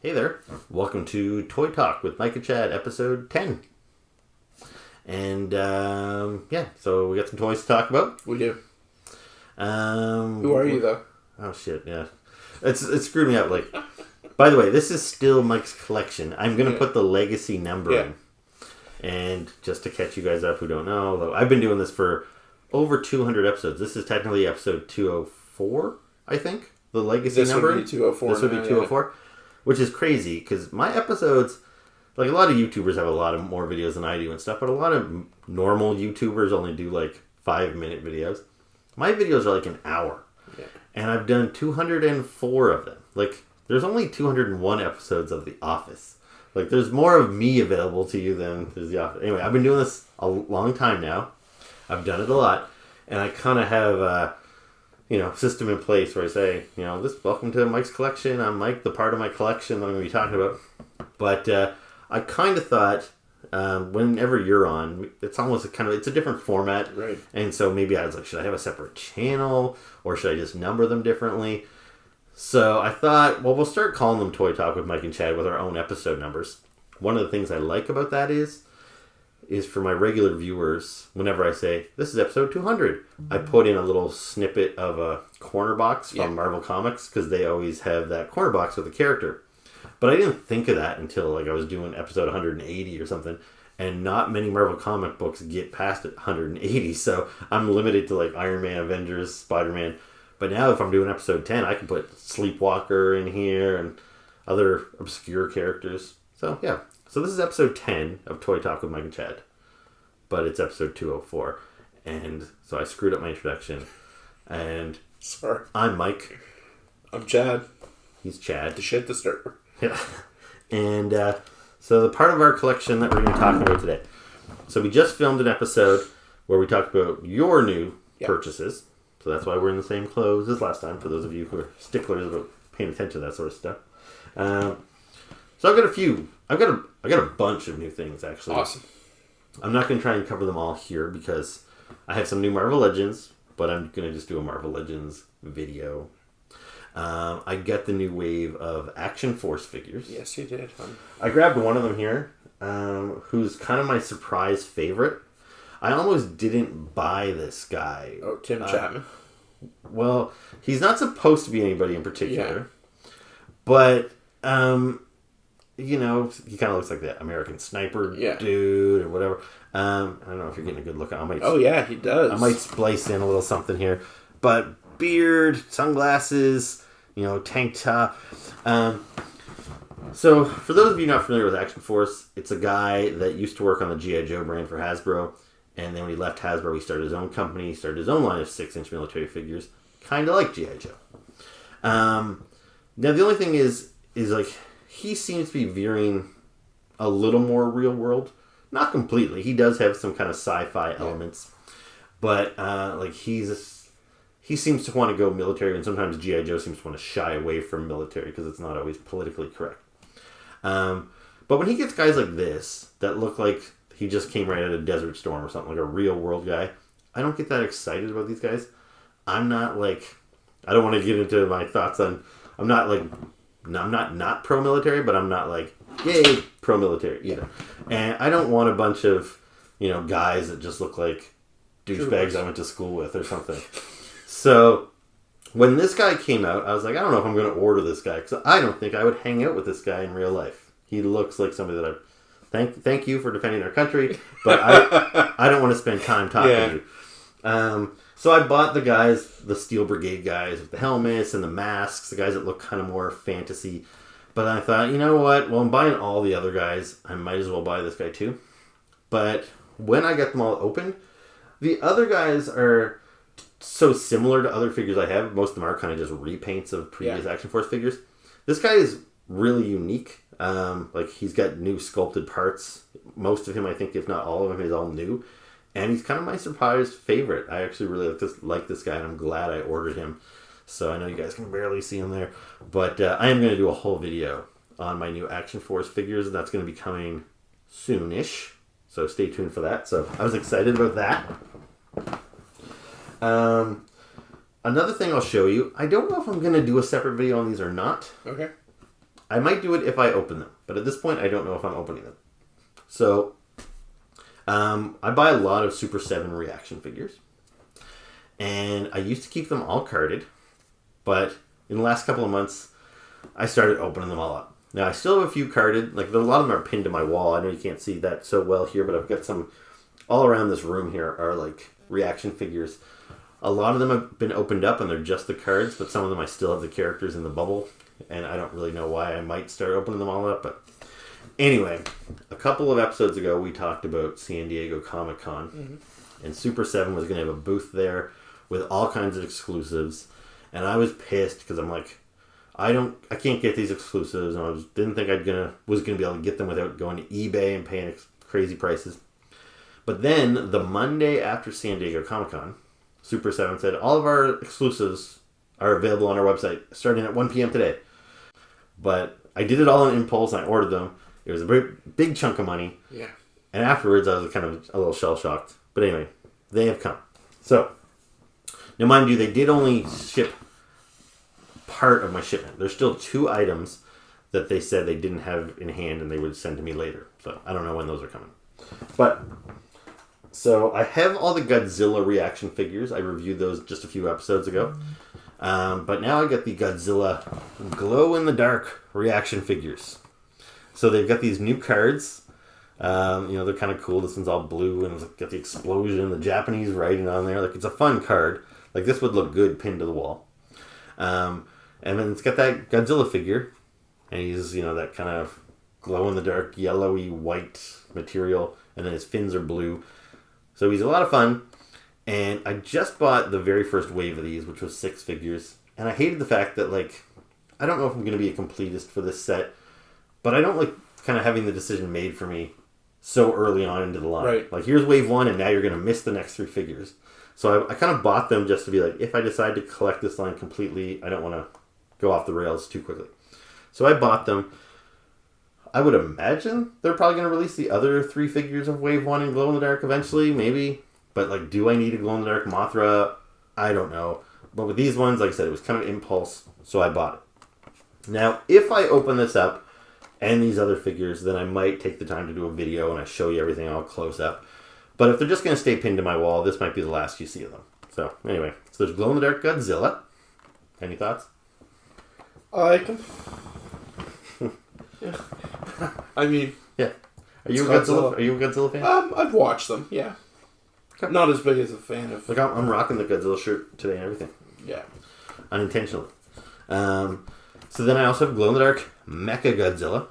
Hey there. Welcome to Toy Talk with Mike and Chad, episode 10. And, so we got some toys to talk about. We do. Who are you, though? Oh, shit, yeah. It screwed me up, like... By the way, this is still Mike's collection. I'm going to put the legacy number in. And just to catch you guys up who don't know, though, I've been doing this for over 200 episodes. This is technically episode 204, I think. The legacy number. This would be 204. This would be 204. Which is crazy, because my episodes, like a lot of YouTubers have a lot of more videos than I do and stuff, but a lot of normal YouTubers only do like 5-minute videos. My videos are like an hour. Yeah. And I've done 204 of them. Like, there's only 201 episodes of The Office. Like, there's more of me available to you than there's The Office. Anyway, I've been doing this a long time now. I've done it a lot. And I kind of have system in place where I say, welcome to Mike's collection. I'm Mike, the part of my collection that I'm going to be talking about. But I kind of thought, whenever you're on, it's almost it's a different format. Right. And so maybe I was like, should I have a separate channel? Or should I just number them differently? So I thought, well, we'll start calling them Toy Talk with Mike and Chad with our own episode numbers. One of the things I like about that is for my regular viewers, whenever I say, this is episode 200, I put in a little snippet of a corner box from Marvel Comics, because they always have that corner box with a character. But I didn't think of that until I was doing episode 180 or something, and not many Marvel comic books get past 180, so I'm limited to Iron Man, Avengers, Spider-Man. But now if I'm doing episode 10, I can put Sleepwalker in here and other obscure characters. So, yeah. So this is episode 10 of Toy Talk with Mike and Chad. But it's episode 204. And so I screwed up my introduction. And sorry. I'm Mike. I'm Chad. He's Chad. The shit disturber. Yeah. And so the part of our collection that we're going to be talking about today. So we just filmed an episode where we talked about your new purchases. So that's why we're in the same clothes as last time, for those of you who are sticklers about paying attention to that sort of stuff. So I've got a few. I got a bunch of new things, actually. Awesome. I'm not going to try and cover them all here because I have some new Marvel Legends, but I'm going to just do a Marvel Legends video. I got the new wave of Action Force figures. Yes, you did. I grabbed one of them here, who's kind of my surprise favorite. I almost didn't buy this guy. Oh, Tim Chapman. Well, he's not supposed to be anybody in particular. Yeah. But, he kind of looks like that American Sniper dude or whatever. I don't know if you're getting a good look on him. Oh, yeah, he does. I might splice in a little something here. But beard, sunglasses, tank top. So, for those of you not familiar with Action Force, it's a guy that used to work on the G.I.Joe brand for Hasbro. And then when he left Hasbro, he started his own company, started his own line of 6-inch military figures, kind of like G.I. Joe. Now, the only thing is he seems to be veering a little more real world. Not completely. He does have some kind of sci-fi elements. But, he seems to want to go military, and sometimes G.I. Joe seems to want to shy away from military because it's not always politically correct. But when he gets guys like this that look like he just came right out of Desert Storm or something, like a real world guy, I don't get that excited about these guys. I'm not I don't want to get into my thoughts on, I'm not pro-military, but I'm not yay, pro-military either. And I don't want a bunch of, guys that just look like douchebags I went to school with or something. So when this guy came out, I was like, I don't know if I'm going to order this guy, because I don't think I would hang out with this guy in real life. He looks like somebody that Thank you for defending our country, but I don't want to spend time talking to you. So I bought the Steel Brigade guys with the helmets and the masks, the guys that look kind of more fantasy. But I thought, you know what? Well, I'm buying all the other guys. I might as well buy this guy too. But when I got them all open, the other guys are so similar to other figures I have. Most of them are kind of just repaints of previous Action Force figures. This guy is really unique. He's got new sculpted parts. Most of him, I think, if not all of him, is all new. And he's kind of my surprise favorite. I actually really like this guy, and I'm glad I ordered him. So I know you guys can barely see him there. But I am going to do a whole video on my new Action Force figures, and that's going to be coming soonish. So stay tuned for that. So I was excited about that. Another thing I'll show you. I don't know if I'm going to do a separate video on these or not. Okay. I might do it if I open them, but at this point, I don't know if I'm opening them. So, I buy a lot of Super 7 reaction figures, and I used to keep them all carded, but in the last couple of months, I started opening them all up. Now, I still have a few carded, like a lot of them are pinned to my wall. I know you can't see that so well here, but I've got some all around this room here are like reaction figures. A lot of them have been opened up and they're just the cards, but some of them I still have the characters in the bubble, and I don't really know why. I might start opening them all up, but anyway, a couple of episodes ago we talked about San Diego Comic-Con, and Super 7 was going to have a booth there with all kinds of exclusives, and I was pissed because I'm like, I can't get these exclusives, and I didn't think was gonna be able to get them without going to eBay and paying crazy prices. But then the Monday after San Diego Comic-Con, Super 7 said all of our exclusives are available on our website starting at 1 p.m. today. But I did it all on impulse, and I ordered them. It was a very big chunk of money. Yeah. And afterwards, I was kind of a little shell-shocked. But anyway, they have come. So, now mind you, they did only ship part of my shipment. There's still 2 items that they said they didn't have in hand and they would send to me later. So, I don't know when those are coming. But, so I have all the Godzilla reaction figures. I reviewed those just a few episodes ago. But now I got the Godzilla glow-in-the-dark reaction figures. So they've got these new cards. They're kind of cool. This one's all blue and it's got the explosion, the Japanese writing on there. Like, it's a fun card. Like, this would look good pinned to the wall. And then it's got that Godzilla figure. And he's, that kind of glow-in-the-dark, yellowy, white material. And then his fins are blue. So he's a lot of fun. And I just bought the very first wave of these, which was 6 figures. And I hated the fact that, I don't know if I'm going to be a completist for this set. But I don't like kind of having the decision made for me so early on into the line. Right. Like, here's wave 1, and now you're going to miss the next 3 figures. So I kind of bought them just to be like, if I decide to collect this line completely, I don't want to go off the rails too quickly. So I bought them. I would imagine they're probably going to release the other 3 figures of Wave 1 in glow-in-the-dark eventually, maybe. But, do I need a glow-in-the-dark Mothra? I don't know. But with these ones, like I said, it was kind of impulse, so I bought it. Now, if I open this up and these other figures, then I might take the time to do a video and I show you everything all close up. But if they're just going to stay pinned to my wall, this might be the last you see of them. So, anyway. So, there's glow-in-the-dark Godzilla. Any thoughts? I can... yeah. I mean... Yeah. Are you a Godzilla fan? I've watched them, yeah. Okay. Not as big as a fan of... Look, I'm rocking the Godzilla shirt today and everything. Yeah. Unintentionally. So then I also have glow-in-the-dark Mechagodzilla.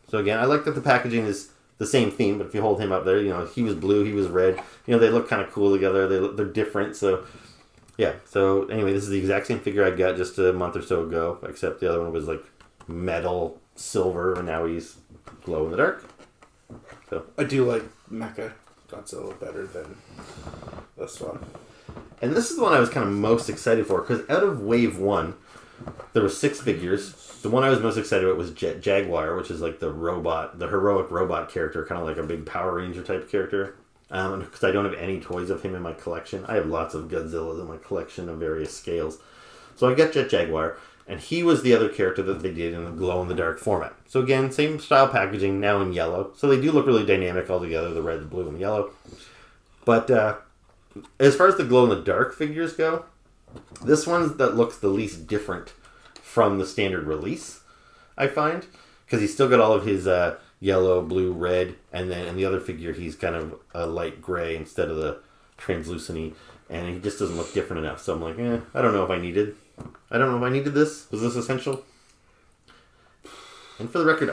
So again, I like that the packaging is the same theme, but if you hold him up there, he was blue, he was red. They look kind of cool together. They're different, so... Yeah, so anyway, this is the exact same figure I got just a month or so ago, except the other one was metal, silver, and now he's glow-in-the-dark. So I do like Mechagodzilla better than this one. And this is the one I was kind of most excited for, because out of Wave 1, there were 6 figures. The one I was most excited about was Jaguar, which is the heroic robot character, kind of like a big Power Ranger type character. Because I don't have any toys of him in my collection. I have lots of Godzillas in my collection of various scales. So I got Jaguar, and he was the other character that they did in the glow-in-the-dark format. So again, same style packaging, now in yellow. So they do look really dynamic all together, the red, the blue, and the yellow. But as far as the glow-in-the-dark figures go, this one that looks the least different from the standard release, I find. Because he's still got all of his yellow, blue, red, and then in the other figure he's kind of a light gray instead of the translucent-y, and he just doesn't look different enough. So I'm like, I don't know if I needed this. Was this essential? And for the record,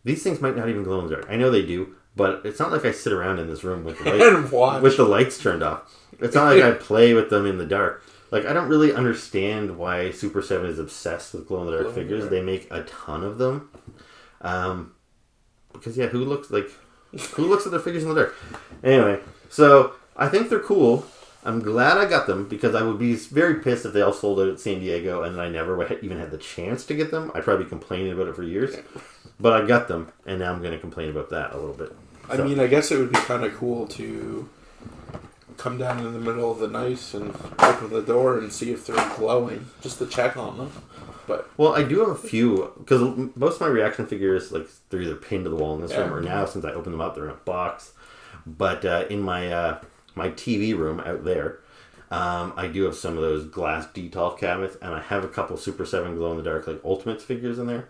these things might not even glow in the dark. I know they do, but it's not like I sit around in this room with the lights turned off. It's not like I play with them in the dark. I don't really understand why Super 7 is obsessed with glow-in-the-dark figures. They make a ton of them. Because, who looks at their figures in the dark? Anyway, so I think they're cool. I'm glad I got them, because I would be very pissed if they all sold out at San Diego and I never even had the chance to get them. I'd probably be complaining about it for years. But I got them, and now I'm going to complain about that a little bit. I mean, I guess it would be kind of cool to come down in the middle of the night and open the door and see if they're glowing, just to check on them. But well, I do have a few because most of my reaction figures, like, they're either pinned to the wall in this room, or now since I opened them up, they're in a box. But in my my TV room out there, I do have some of those glass detolf cabinets, and I have a couple Super 7 glow in the dark, like, Ultimates figures in there.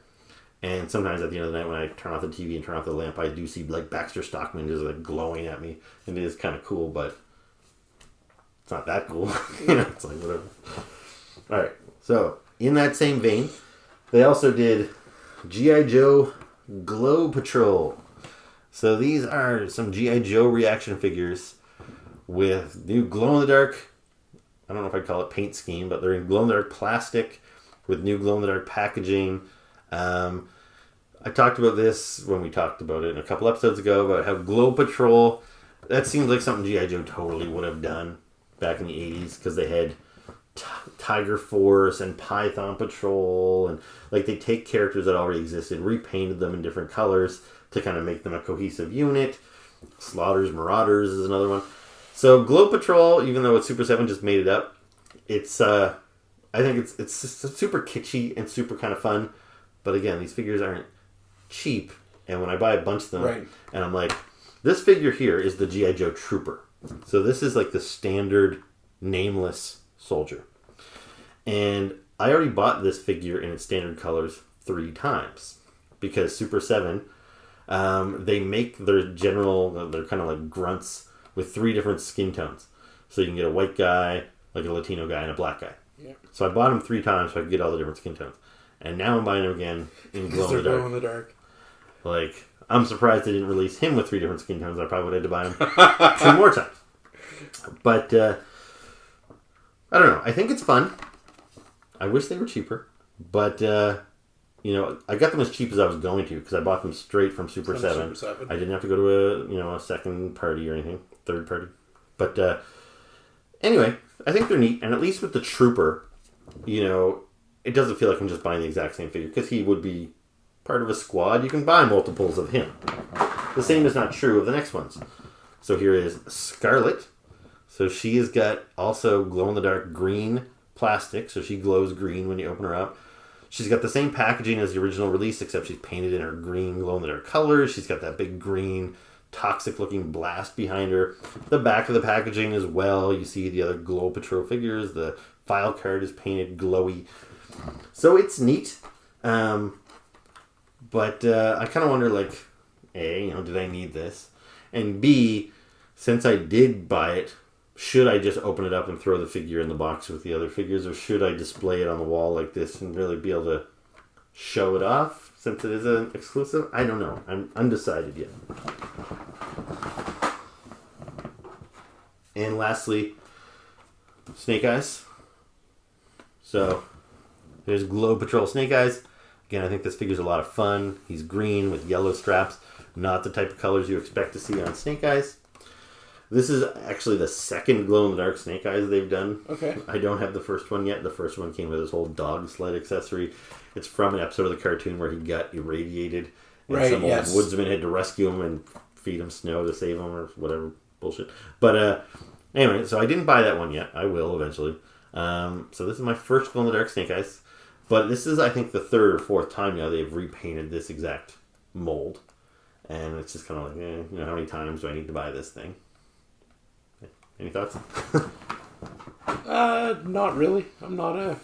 And sometimes at the end of the night when I turn off the TV and turn off the lamp, I do see, like, Baxter Stockman just, like, glowing at me, and it is kind of cool, but it's not that cool. It's like whatever. All right, so in that same vein, they also did G.I. Joe Glow Patrol. So these are some G.I. Joe reaction figures with new glow-in-the-dark, I don't know if I'd call it paint scheme, but they're in glow-in-the-dark plastic with new glow-in-the-dark packaging. I talked about this when we talked about it a couple episodes ago, about how Glow Patrol, that seems like something G.I. Joe totally would have done back in the 80s, because they had Tiger Force and Python Patrol, and like they take characters that already existed, repainted them in different colors to kind of make them a cohesive unit. Slaughter's Marauders is another one. So Glow Patrol, even though it's Super 7 just made it up, it's I think it's just super kitschy and super kind of fun. But again, these figures aren't cheap, and when I buy a bunch of them, right. And I'm like, this figure here is the G.I. Joe Trooper. So this is like the standard nameless soldier. And I already bought this figure in its standard colors 3 times. Because Super 7, they make their they're kind of like grunts with 3 different skin tones. So you can get a white guy, like a Latino guy, and a black guy. Yeah. So I bought them 3 times so I could get all the different skin tones. And now I'm buying them again in glow in the dark. Like, I'm surprised they didn't release him with 3 different skin tones. I probably would have had to buy him 2 more times. But, I don't know. I think it's fun. I wish they were cheaper. But, I got them as cheap as I was going to, because I bought them straight from Super 7. I didn't have to go to a second party or anything. Third party. But, anyway, I think they're neat. And at least with the Trooper, it doesn't feel like I'm just buying the exact same figure, because he would be part of a squad. You can buy multiples of him. The same is not true of the next ones. So here is Scarlet. So she has got also glow-in-the-dark green plastic, so she glows green when you open her up. She's got the same packaging as the original release, except she's painted in her green glow-in-the-dark colors. She's got that big green toxic-looking blast behind her. The back of the packaging as well. You see the other Glow Patrol figures. The file card is painted glowy. So it's neat. But I kind of wonder, like, A, did I need this? And B, since I did buy it, should I just open it up and throw the figure in the box with the other figures, or should I display it on the wall like this and really be able to show it off since it is an exclusive? I don't know. I'm undecided yet. And lastly, Snake Eyes. So, there's Glow Patrol Snake Eyes. Again, I think this figure's a lot of fun. He's green with yellow straps. Not the type of colors you expect to see on Snake Eyes. This is actually the second glow-in-the-dark Snake Eyes they've done. Okay. I don't have the first one yet. The first one came with this whole dog sled accessory. It's from an episode of the cartoon where he got irradiated. And some old woodsman had to rescue him and feed him snow to save him or whatever bullshit. But anyway, so I didn't buy that one yet. I will eventually. So this is my first glow-in-the-dark Snake Eyes. But this is, I think, the 3rd or 4th time now they've repainted this exact mold. And it's just kind of like, how many times do I need to buy this thing? Any thoughts? Not really. I'm not a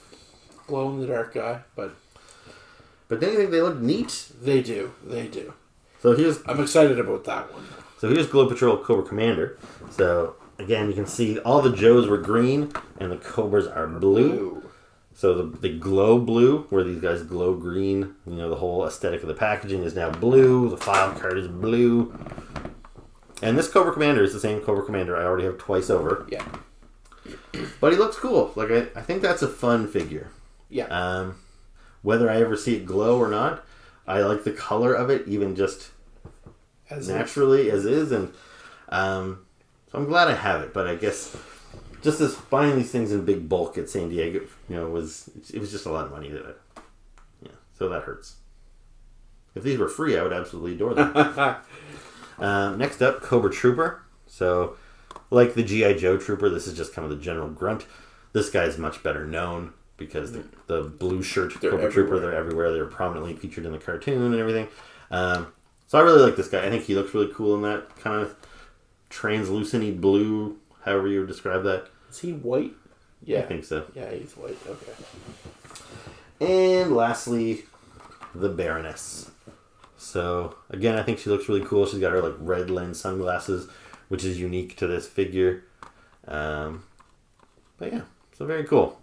glow-in-the-dark guy, but don't you think they look neat? They do. So I'm excited about that one. So here's Glow Patrol Cobra Commander. So again, you can see all the Joes were green and the Cobras are blue. So they glow blue, where these guys glow green. The whole aesthetic of the packaging is now blue. The file card is blue. And this Cobra Commander is the same Cobra Commander I already have twice over. Yeah. But he looks cool. Like, I think that's a fun figure. Yeah. Whether I ever see it glow or not, I like the color of it, even just naturally as is. And so I'm glad I have it. But I guess just as buying these things in big bulk at San Diego, it was just a lot of money. So that hurts. If these were free, I would absolutely adore them. Next up, Cobra Trooper. So, like the G.I. Joe Trooper, this is just kind of the general grunt. This guy's much better known. because the blue shirt They're Cobra Trooper, everywhere. they're everywhere. They're prominently featured in the cartoon and everything. So I really like this guy. I think he looks really cool in that kind of translucent-y blue, however you would describe that. Is he white? Yeah. I think so. Yeah, he's white. Okay. And lastly, the Baroness. So, again, I think she looks really cool. She's got her, like, red lens sunglasses, which is unique to this figure. But yeah, so very cool.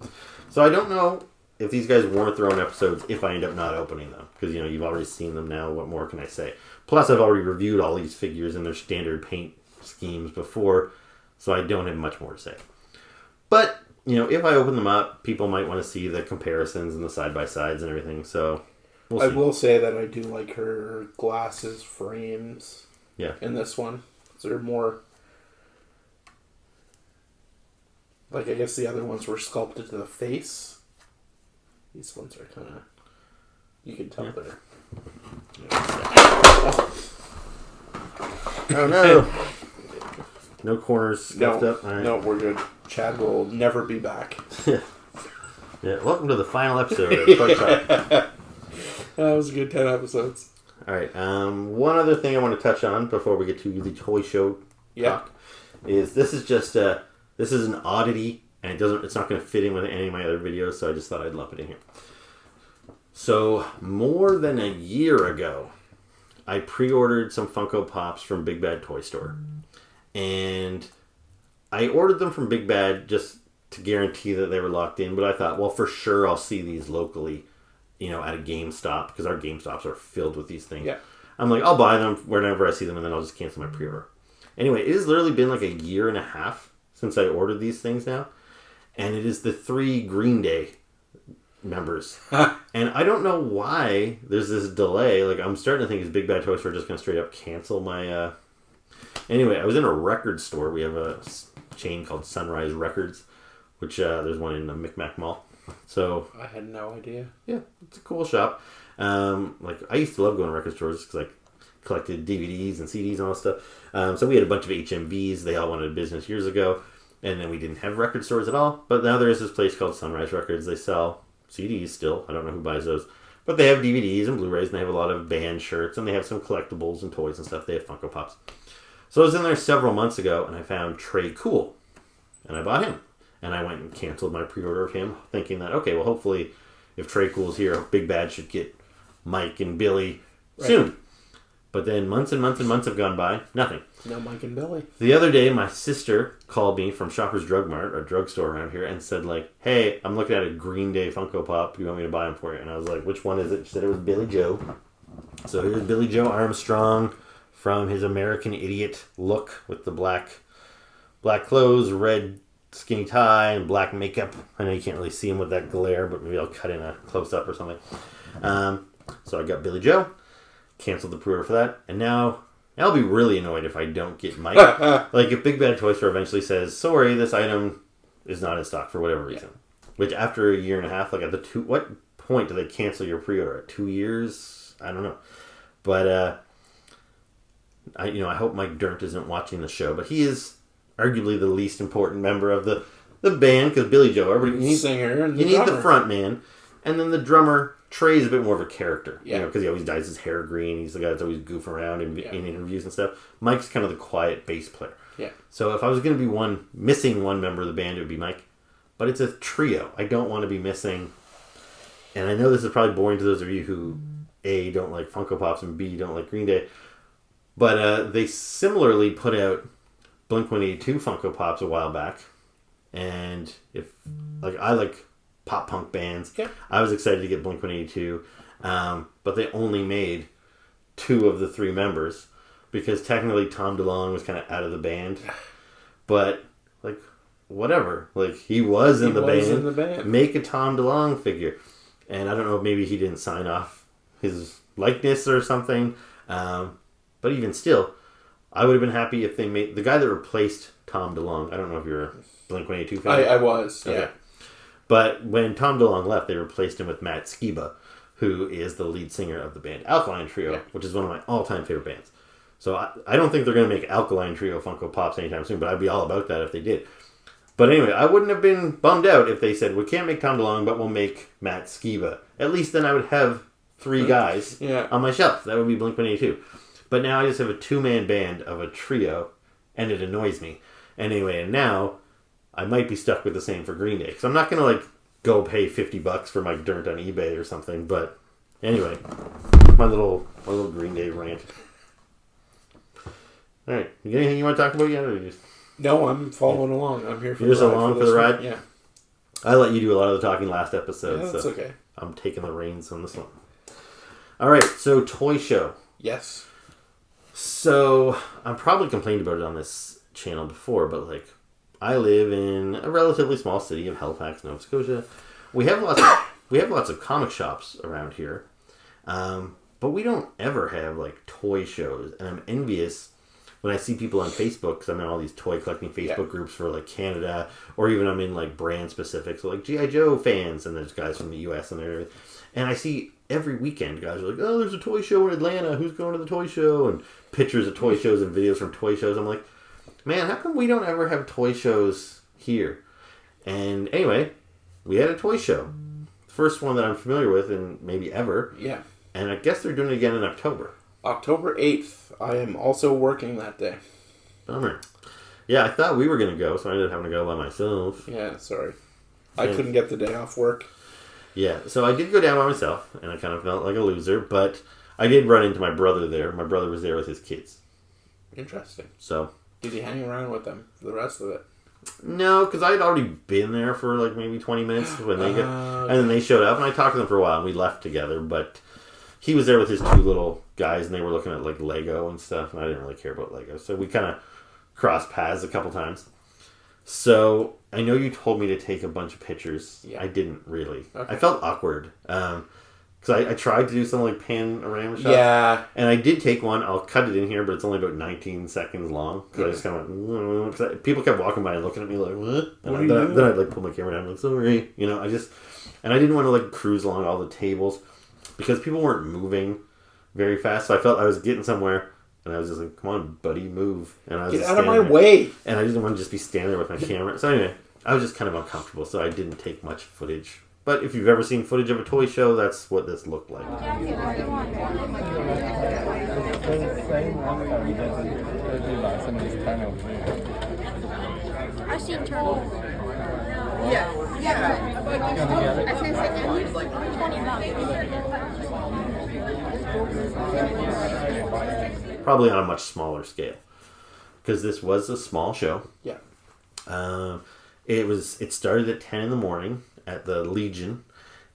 So I don't know if these guys weren't their own episodes if I end up not opening them. Because, you know, you've already seen them now. What more can I say? Plus, I've already reviewed all these figures in their standard paint schemes before. So I don't have much more to say. But, you know, if I open them up, people might want to see the comparisons and the side-by-sides and everything. So we'll see. I will say that I do like her glasses frames. Yeah. In this one. So they're more... Like, I guess the other ones were sculpted to the face. These ones are kind of... You can tell they're... Oh no! No corners scuffed up. All right. No, we're good. Chad will never be back. Yeah. Welcome to the final episode of Toy Talk. That was a good 10 episodes. Alright, one other thing I want to touch on before we get to the toy show talk is this is just this is an oddity, and it's not going to fit in with any of my other videos, so I just thought I'd lump it in here. So, more than a year ago, I pre-ordered some Funko Pops from Big Bad Toy Store. And I ordered them from Big Bad just to guarantee that they were locked in, but I thought, well, for sure I'll see these locally, you know, at a GameStop, because our GameStops are filled with these things. Yeah. I'm like, I'll buy them whenever I see them, and then I'll just cancel my pre-order. Anyway, it has literally been like a year and a half since I ordered these things now, and it is the 3 Green Day members. And I don't know why there's this delay. Like, I'm starting to think is Big Bad Toy Store just going to straight up cancel my... Anyway, I was in a record store. We have a chain called Sunrise Records, which there's one in the Micmac Mall. So I had no idea. Yeah, it's a cool shop. Like, I used to love going to record stores because I collected DVDs and CDs and all that stuff. So we had a bunch of HMVs. They all went out of business years ago. And then we didn't have record stores at all. But now there is this place called Sunrise Records. They sell CDs still. I don't know who buys those. But they have DVDs and Blu-rays, and they have a lot of band shirts, and they have some collectibles and toys and stuff. They have Funko Pops. So I was in there several months ago, and I found Trey Cool. And I bought him. And I went and canceled my pre-order of him, thinking that, okay, well, hopefully, if Trey Cool's here, Big Bad should get Mike and Billy soon. But then months and months and months have gone by. Nothing. No Mike and Billy. The other day, my sister called me from Shoppers Drug Mart, a drugstore around here, and said, like, hey, I'm looking at a Green Day Funko Pop. Do you want me to buy them for you? And I was like, which one is it? She said it was Billy Joe. So here's Billy Joe Armstrong from his American Idiot look with the black clothes, red skinny tie, and black makeup. I know you can't really see him with that glare, but maybe I'll cut in a close-up or something. So I got Billy Joe. Canceled the pre-order for that, and now I'll be really annoyed if I don't get Mike. Like, if Big Bad Toy Store eventually says, sorry, this item is not in stock for whatever reason. Which, after a year and a half, like, what point do they cancel your pre-order? 2 years? I don't know. But, I hope Mike Dirnt isn't watching the show, but he is arguably the least important member of the band, because Billy Joe, everybody, you need, Singer and you the need drummer. the front man, and then the drummer. Trey's a bit more of a character, Yeah. because he always dyes his hair green. He's the guy that's always goofing around in interviews and stuff. Mike's kind of the quiet bass player. Yeah. So if I was going to be missing one member of the band, it would be Mike. But it's a trio. I don't want to be missing. And I know this is probably boring to those of you who, A, don't like Funko Pops, and B, don't like Green Day. But they similarly put out Blink-182 Funko Pops a while back. And I like pop punk bands. Yeah. I was excited to get Blink-182, but they only made 2 of the 3 members because technically Tom DeLonge was kind of out of the band. But, like, whatever. Like, he was in the band. Make a Tom DeLonge figure. And I don't know if maybe he didn't sign off his likeness or something. But even still, I would have been happy if they made... The guy that replaced Tom DeLonge, I don't know if you're a Blink-182 fan. I was, okay. Yeah. But when Tom DeLonge left, they replaced him with Matt Skiba, who is the lead singer of the band Alkaline Trio, which is one of my all-time favorite bands. So I don't think they're going to make Alkaline Trio Funko Pops anytime soon, but I'd be all about that if they did. But anyway, I wouldn't have been bummed out if they said, we can't make Tom DeLonge, but we'll make Matt Skiba. At least then I would have 3 guys on my shelf. That would be Blink-182. But now I just have a 2-man band of a trio, and it annoys me. Anyway, and now I might be stuck with the same for Green Day. Because I'm not going to, like, go pay $50 for my dirt on eBay or something. But anyway, my little Green Day rant. All right. You got anything you want to talk about yet? Or just... No, I'm following along. I'm here for You're just along for the ride? Yeah. I let you do a lot of the talking last episode. Yeah, that's so okay. I'm taking the reins on this one. All right, so toy show. Yes. So I've probably complained about it on this channel before, but like I live in a relatively small city of Halifax, Nova Scotia. We have lots of comic shops around here, but we don't ever have like toy shows, and I'm envious when I see people on Facebook, because I'm in all these toy collecting Facebook groups for like Canada, or even I'm in like brand specific, so like G.I.Joe fans, and there's guys from the US and everything. And I see every weekend guys are like, oh, there's a toy show in Atlanta, who's going to the toy show? And pictures of toy shows and videos from toy shows. I'm like, man, how come we don't ever have toy shows here? And anyway, we had a toy show. The first one that I'm familiar with, and maybe ever. Yeah. And I guess they're doing it again in October. October 8th. I am also working that day. Bummer. Yeah, I thought we were going to go, so I ended up having to go by myself. Yeah, sorry. I couldn't get the day off work. Yeah, so I did go down by myself, and I kind of felt like a loser, but I did run into my brother there. My brother was there with his kids. Interesting. So. Did he hang around with them for the rest of it? No, because I had already been there for like maybe 20 minutes when they and then they showed up, and I talked to them for a while, and we left together, but he was there with his 2 little guys, and they were looking at like Lego and stuff, and I didn't really care about Lego, so we kind of crossed paths a couple times. So I know you told me to take a bunch of pictures. Yeah. I didn't really. Okay. I felt awkward because I tried to do some like panorama shots. Yeah. And I did take one. I'll cut it in here, but it's only about 19 seconds long. Because I just kind of went, cause people kept walking by and looking at me like, what? And then I'd like pull my camera down and like, sorry. You know, and I didn't want to like cruise along all the tables because people weren't moving very fast. So I felt I was getting somewhere. And I was just like, come on, buddy, move. And I was Get just out of my there. way. And I didn't want to just be standing there with my camera. So anyway, I was just kind of uncomfortable, so I didn't take much footage. But if you've ever seen footage of a toy show, that's what this looked like. I've seen turtles. Yeah. I think it's like $20. Probably on a much smaller scale. Because this was a small show. Yeah. It started at 10 in the morning at the Legion,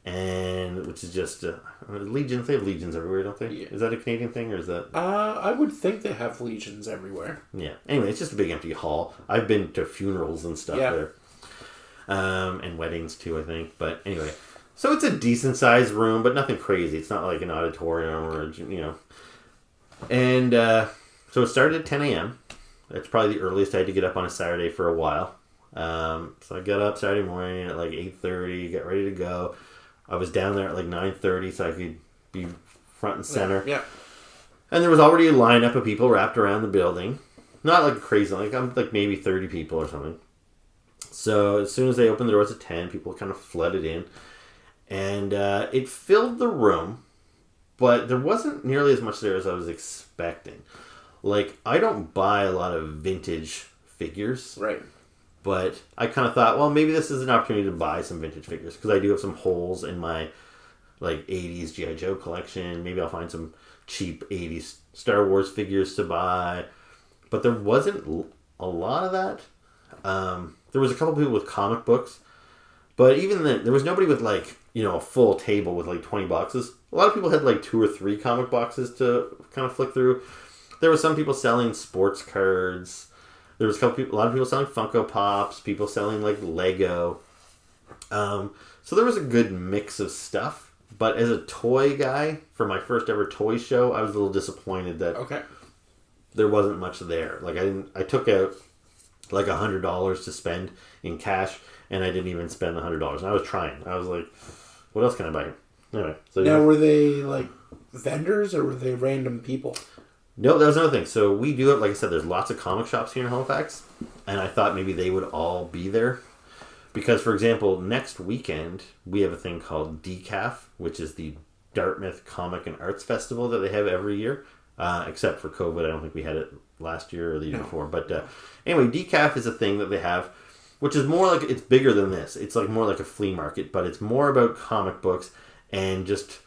and which is just Legions. They have Legions everywhere, don't they? Yeah. Is that a Canadian thing, or is that? I would think they have Legions everywhere. Yeah. Anyway, it's just a big empty hall. I've been to funerals and stuff there, and weddings too, I think. But anyway, so it's a decent sized room, but nothing crazy. It's not like an auditorium or And so it started at 10 a.m. That's probably the earliest I had to get up on a Saturday for a while. So I got up Saturday morning at like 8:30, got ready to go. I was down there at like 9:30 so I could be front and center. Yeah. And there was already a lineup of people wrapped around the building. Not like crazy, I'm like maybe 30 people or something. So as soon as they opened the doors at 10, people kind of flooded in. And it filled the room, but there wasn't nearly as much there as I was expecting. Like, I don't buy a lot of vintage figures. Right. But I kind of thought, well, maybe this is an opportunity to buy some vintage figures. Because I do have some holes in my, like, 80s G.I. Joe collection. Maybe I'll find some cheap 80s Star Wars figures to buy. But there wasn't a lot of that. There was a couple people with comic books. But even then, there was nobody with, like, a full table with, like, 20 boxes. A lot of people had, like, 2 or 3 comic boxes to kind of flick through. There were some people selling sports cards. There was a lot of people selling Funko Pops. People selling like Lego. So there was a good mix of stuff. But as a toy guy, for my first ever toy show, I was a little disappointed that there wasn't much there. Like I took out like $100 to spend in cash, and I didn't even spend $100. And I was trying. I was like, what else can I buy here? Anyway, so now were they like vendors or were they random people? No, that was another thing. So we do it, like I said, there's lots of comic shops here in Halifax, and I thought maybe they would all be there. Because, for example, next weekend, we have a thing called DCAF, which is the Dartmouth Comic and Arts Festival that they have every year. Except for COVID, I don't think we had it last year or the year before. But anyway, DCAF is a thing that they have, which is more like, it's bigger than this. It's like more like a flea market, but it's more about comic books and just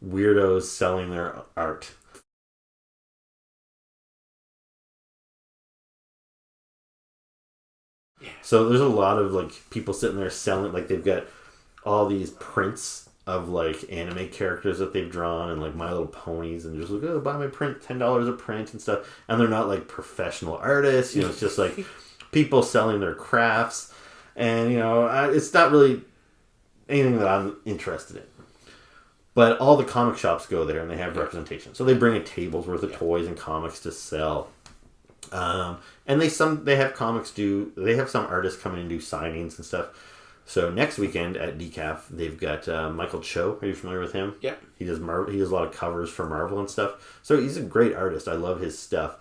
weirdos selling their art. So there's a lot of like people sitting there selling, like they've got all these prints of like anime characters that they've drawn and like My Little Ponies, and just like, oh, buy my print, $10 a print and stuff. And they're not like professional artists, you know, it's just like people selling their crafts. And, you know, it's not really anything that I'm interested in. But all the comic shops go there and they have representation. So they bring a table's worth of toys and comics to sell. And they have some artists come in and do signings and stuff. So next weekend at DCAF, they've got Michael Cho. Are you familiar with him? Yeah. He does Marvel. He does a lot of covers for Marvel and stuff. So he's a great artist. I love his stuff.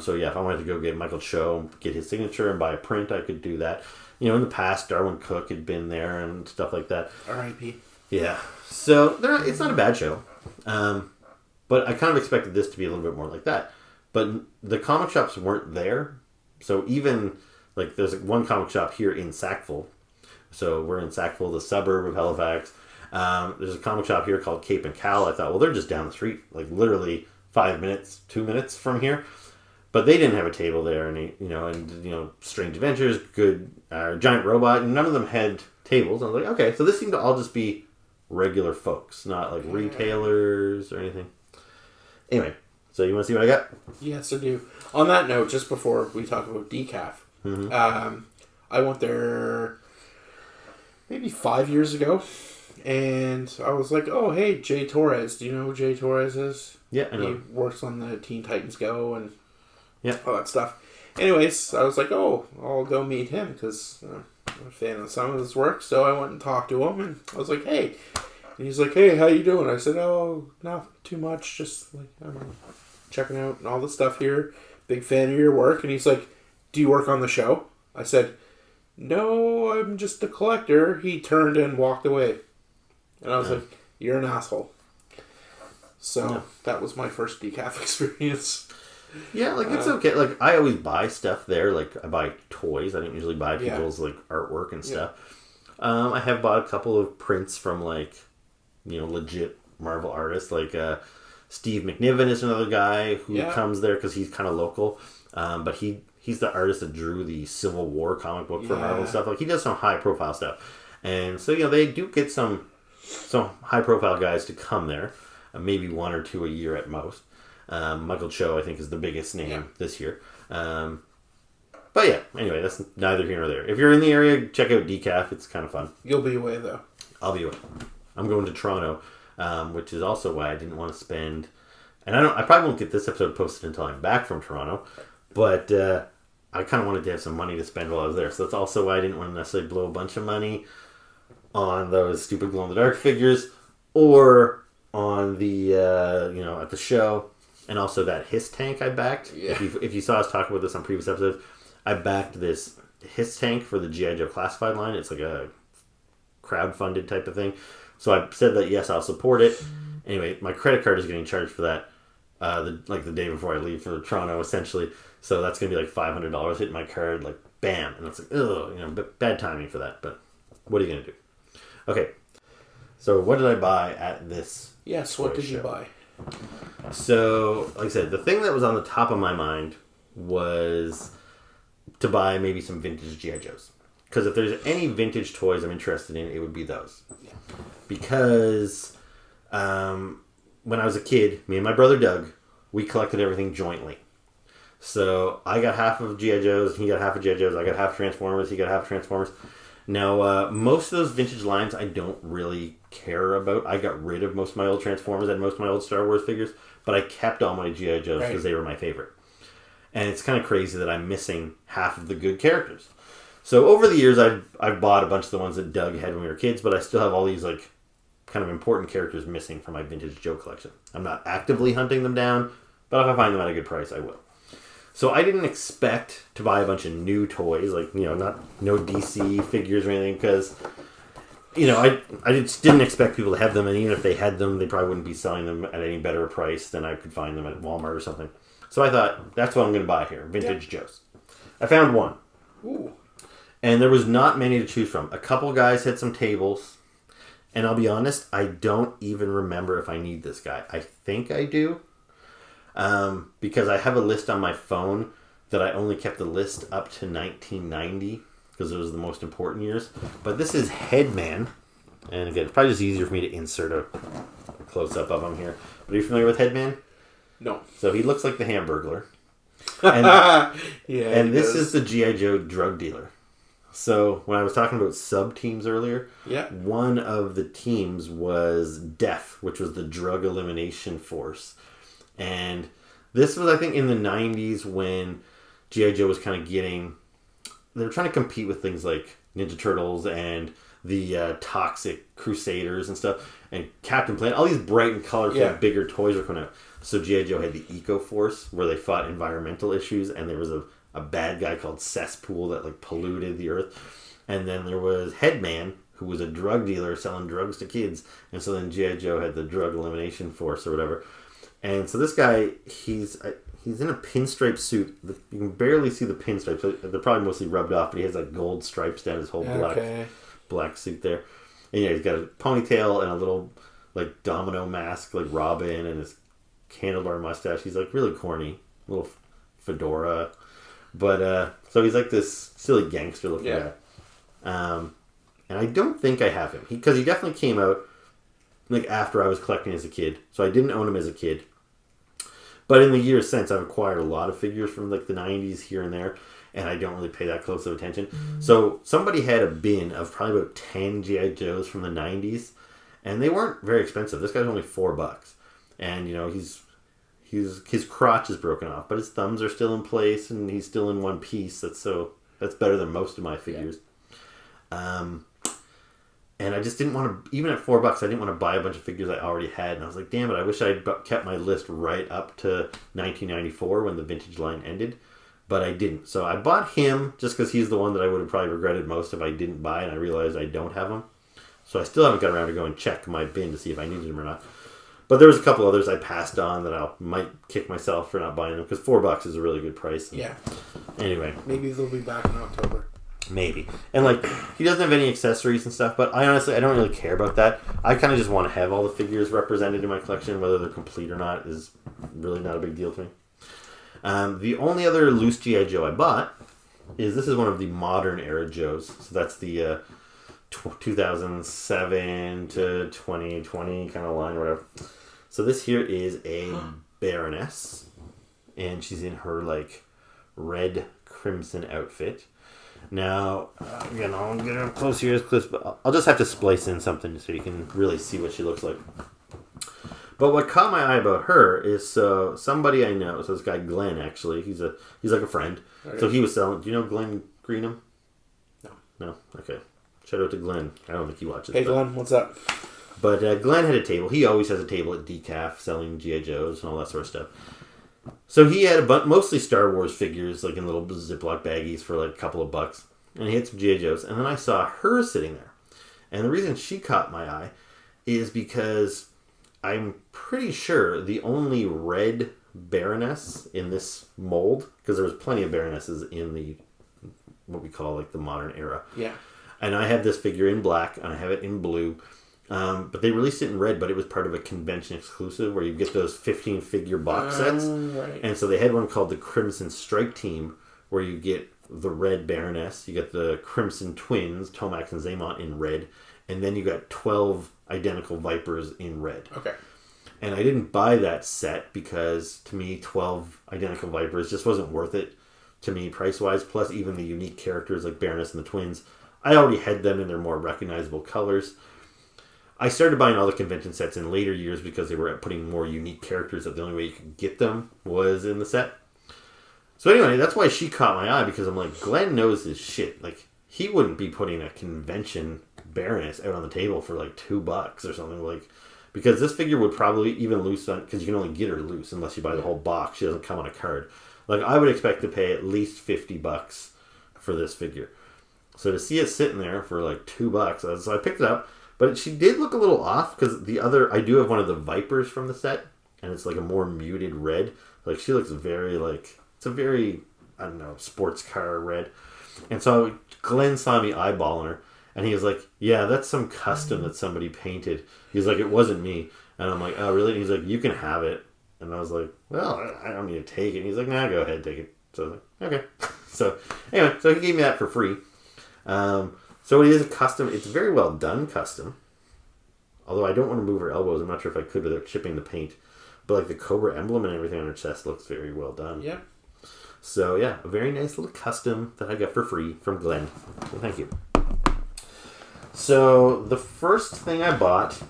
So yeah, if I wanted to go get Michael Cho, get his signature and buy a print, I could do that. You know, in the past, Darwin Cook had been there and stuff like that. R.I.P. Yeah. So it's not a bad show. But I kind of expected this to be a little bit more like that. But the comic shops weren't there. So even, like, there's one comic shop here in Sackville. So we're in Sackville, the suburb of Halifax. There's a comic shop here called Cape and Cal. I thought, well, they're just down the street, like literally 2 minutes from here. But they didn't have a table there, and Strange Adventures, good Giant Robot, and none of them had tables. I was like, okay, so this seemed to all just be regular folks, not like retailers or anything. Anyway, so you want to see what I got? Yes, I do. On that note, just before we talk about DCAF, I went there maybe 5 years ago, and I was like, oh, hey, Jay Torres. Do you know who Jay Torres is? Yeah, I know. He works on the Teen Titans Go and all that stuff. Anyways, I was like, oh, I'll go meet him because I'm a fan of some of his work. So I went and talked to him, and I was like, hey. And he's like, hey, how you doing? I said, oh, not too much. Just, like, I don't know, checking out and all the stuff here. Big fan of your work. And he's like, do you work on the show? I said, no, I'm just a collector. He turned and walked away. And I was like, you're an asshole. So that was my first DCAF experience. Yeah, like, it's okay. Like, I always buy stuff there. Like, I buy toys. I don't usually buy people's, like, artwork and stuff. I have bought a couple of prints from, like, legit Marvel artists. Like, Steve McNiven is another guy who comes there because he's kind of local. But he's the artist that drew the Civil War comic book for Marvel and stuff. Like, he does some high-profile stuff. And so, they do get some high-profile guys to come there. Maybe 1 or 2 a year at most. Michael Cho, I think, is the biggest name this year. But yeah, anyway, that's neither here nor there. If you're in the area, check out DCAF. It's kind of fun. You'll be away, though. I'll be away. I'm going to Toronto, which is also why I didn't want to spend... And I probably won't get this episode posted until I'm back from Toronto. But I kind of wanted to have some money to spend while I was there. So that's also why I didn't want to necessarily blow a bunch of money on those stupid glow-in-the-dark figures or on the, at the show. And also that Hiss tank I backed. Yeah. If you saw us talk about this on previous episodes, I backed this Hiss tank for the G.I. Joe classified line. It's like a crowdfunded type of thing. So I said that, yes, I'll support it. Anyway, my credit card is getting charged for that the day before I leave for Toronto, essentially. So that's going to be like $500 hitting my card, like, bam. And it's like, ugh, bad timing for that. But what are you going to do? Okay. So what did I buy at this Yes, what did you buy? So, like I said, the thing that was on the top of my mind was to buy maybe some vintage G.I. Joes. Because if there's any vintage toys I'm interested in, it would be those. Yeah. Because when I was a kid, me and my brother Doug, we collected everything jointly. So I got half of G.I. Joes, he got half of G.I. Joes, I got half Transformers, he got half Transformers. Now, most of those vintage lines I don't really care about. I got rid of most of my old Transformers and most of my old Star Wars figures, but I kept all my G.I. Joes because they were my favorite. And it's kind of crazy that I'm missing half of the good characters. So over the years, I've bought a bunch of the ones that Doug had when we were kids, but I still have all these kind of important characters missing from my vintage Joe collection. I'm not actively hunting them down, But if I find them at a good price, I will. So I didn't expect to buy a bunch of new toys, like, no DC figures or anything, because, I just didn't expect people to have them, and even if they had them, they probably wouldn't be selling them at any better price than I could find them at Walmart or something. So I thought, that's what I'm going to buy here, Vintage Joes. I found one. Ooh. And there was not many to choose from. A couple guys had some tables. And I'll be honest, I don't even remember if I need this guy. I think I do. Because I have a list on my phone that I only kept the list up to 1990. Because it was the most important years. But this is Headman. And again, it's probably just easier for me to insert a close-up of him here. But are you familiar with Headman? No. So he looks like the Hamburglar. And, and this is the G.I. Joe drug dealer. So when I was talking about sub-teams earlier, one of the teams was DEF, which was the Drug Elimination Force. And this was, I think, in the 90s when G.I. Joe was kind of getting... They were trying to compete with things like Ninja Turtles and the Toxic Crusaders and stuff. And Captain Planet, all these bright and colorful, bigger toys were coming out. So G.I. Joe had the Eco Force, where they fought environmental issues, and there was a bad guy called Cesspool that polluted the earth. And then there was Headman, who was a drug dealer selling drugs to kids. And so then G.I. Joe had the Drug Elimination Force or whatever. And so this guy, he's in a pinstripe suit. You can barely see the pinstripes. They're probably mostly rubbed off, but he has gold stripes down his whole black suit there. And he's got a ponytail and a little domino mask like Robin, and his handlebar mustache. He's really corny, little fedora. But so he's this silly gangster looking guy. And I don't think I have him because he definitely came out after I was collecting as a kid. So I didn't own him as a kid. But in the years since, I've acquired a lot of figures from the 90s here and there, and I don't really pay that close of attention. So somebody had a bin of probably about 10 G.I. Joes from the 90s, and they weren't very expensive. This guy's only $4. And, his crotch is broken off, but his thumbs are still in place, and he's still in one piece. That's better than most of my figures. And I just didn't want to, even at $4, I didn't want to buy a bunch of figures I already had. And I was like, damn it, I wish I had kept my list right up to 1994 when the vintage line ended. But I didn't. So I bought him just because he's the one that I would have probably regretted most if I didn't buy, and I realized I don't have him. So I still haven't got around to go and check my bin to see if I needed him or not. But there was a couple others I passed on that I might kick myself for not buying them, because $4 is a really good price. Yeah. Anyway. Maybe they'll be back in October. Maybe. And he doesn't have any accessories and stuff, but I don't really care about that. I kind of just want to have all the figures represented in my collection. Whether they're complete or not is really not a big deal to me. The only other loose G.I. Joe I bought this is one of the modern era Joes. So that's the 2007 to 2020 kind of line or whatever. So this here is a Baroness, and she's in her red crimson outfit. Now, again, I'll get her close here as close, but I'll just have to splice in something so you can really see what she looks like. But what caught my eye about her is somebody I know. So this guy Glenn, actually, he's like a friend. Right. So he was selling. Do you know Glenn Greenham? No. Okay. Shout out to Glenn. I don't think he watches. Hey, Glenn, what's up? But Glenn had a table. He always has a table at Decaf selling G.I. Joes and all that sort of stuff. So he had mostly Star Wars figures, in little Ziploc baggies for a couple of bucks. And he had some G.I. Joes. And then I saw her sitting there. And the reason she caught my eye is because I'm pretty sure the only red Baroness in this mold, because there was plenty of Baronesses in the, what we call the modern era. Yeah. And I have this figure in black, and I have it in blue. But they released it in red, but it was part of a convention exclusive where you get those 15-figure box sets. Right. And so they had one called the Crimson Strike Team, where you get the red Baroness, you get the Crimson Twins, Tomax and Zaymont in red, and then you got 12 identical Vipers in red. Okay. And I didn't buy that set because, to me, 12 identical Vipers just wasn't worth it to me price-wise, plus even the unique characters like Baroness and the Twins. I already had them in their more recognizable colors. I started buying all the convention sets in later years because they were putting more unique characters that the only way you could get them was in the set. So anyway, that's why she caught my eye, because I'm like, Glenn knows his shit. He wouldn't be putting a convention Baroness out on the table for $2 or something. Because this figure would probably even loose on, because you can only get her loose unless you buy the whole box. She doesn't come on a card. Like, I would expect to pay at least $50 for this figure. So to see it sitting there for like $2, so I picked it up. But she did look a little off, because I do have one of the Vipers from the set, and it's like a more muted red. Like, she looks very like, it's a very, I don't know, sports car red. And so Glenn saw me eyeballing her, and he was like, yeah, that's some custom that somebody painted. He's like, it wasn't me. And I'm like, oh, really? And he's like, you can have it. And I was like, well, I don't need to take it. And he's like, nah, go ahead, take it. So I was like, okay. So anyway, so he gave me that for free. So it is a custom. It's very well done custom. Although I don't want to move her elbows. I'm not sure if I could without chipping the paint. But like the Cobra emblem and everything on her chest looks very well done. Yeah. So yeah, a very nice little custom that I got for free from Glenn. So thank you. So the first thing I bought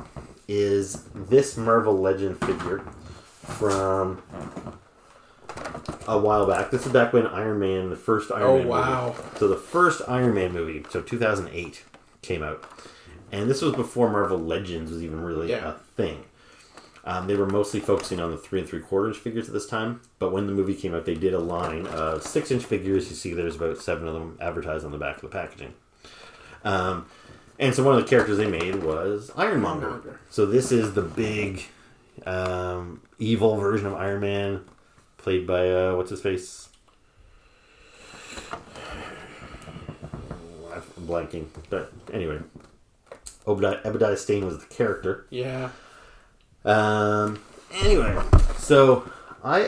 is this Marvel Legend figure from a while back. This is back when Iron Man, the first Iron Man movie. So the first Iron Man movie, so 2008, came out. And this was before Marvel Legends was even really a thing. They were mostly focusing on the 3 3/4 inch figures at this time. But when the movie came out, they did a line of 6-inch figures. You see there's about 7 of them advertised on the back of the packaging. And so one of the characters they made was Ironmonger. So this is the big evil version of Iron Man, played by, what's his face? I'm blanking. But anyway, Obadiah Stane was the character. Yeah. Anyway, so I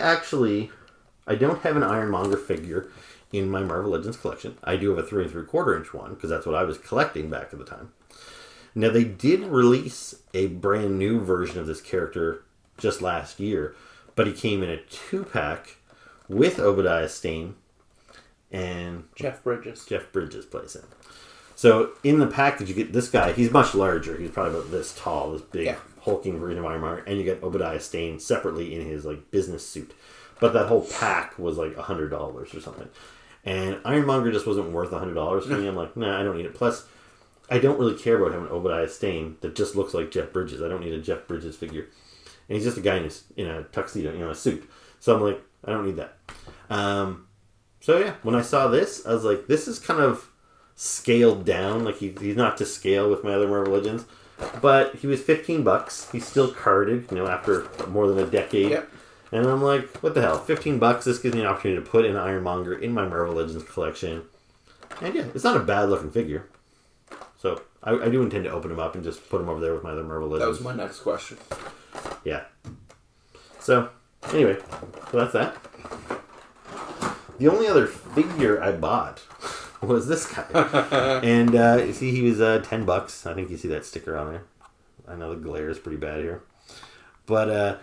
don't have an Ironmonger figure in my Marvel Legends collection. I do have a 3 3/4 inch one, because that's what I was collecting back at the time. Now, they did release a brand new version of this character just last year, but he came in a 2-pack with Obadiah Stane and Jeff Bridges. Jeff Bridges plays him. So in the package, you get this guy. He's much larger. He's probably about this tall, this big hulking version of Ironmonger, and you get Obadiah Stane separately in his like business suit. But that whole pack was like $100 or something. And Ironmonger just wasn't worth $100 for me. I'm like, nah, I don't need it. Plus, I don't really care about having Obadiah Stane that just looks like Jeff Bridges. I don't need a Jeff Bridges figure. And he's just a guy in a tuxedo, a suit. So I'm like, I don't need that. So yeah, when I saw this, I was like, this is kind of scaled down. Like he's not to scale with my other Marvel Legends. But he was $15. He's still carded, after more than a decade. Yep. And I'm like, what the hell? $15, this gives me an opportunity to put an Ironmonger in my Marvel Legends collection. And yeah, it's not a bad looking figure. So I do intend to open him up and just put him over there with my other Marvel Legends. That was my next question. Yeah. So, anyway, so that's that. The only other figure I bought was this guy. And you see he was $10. I think you see that sticker on there. I know the glare is pretty bad here. But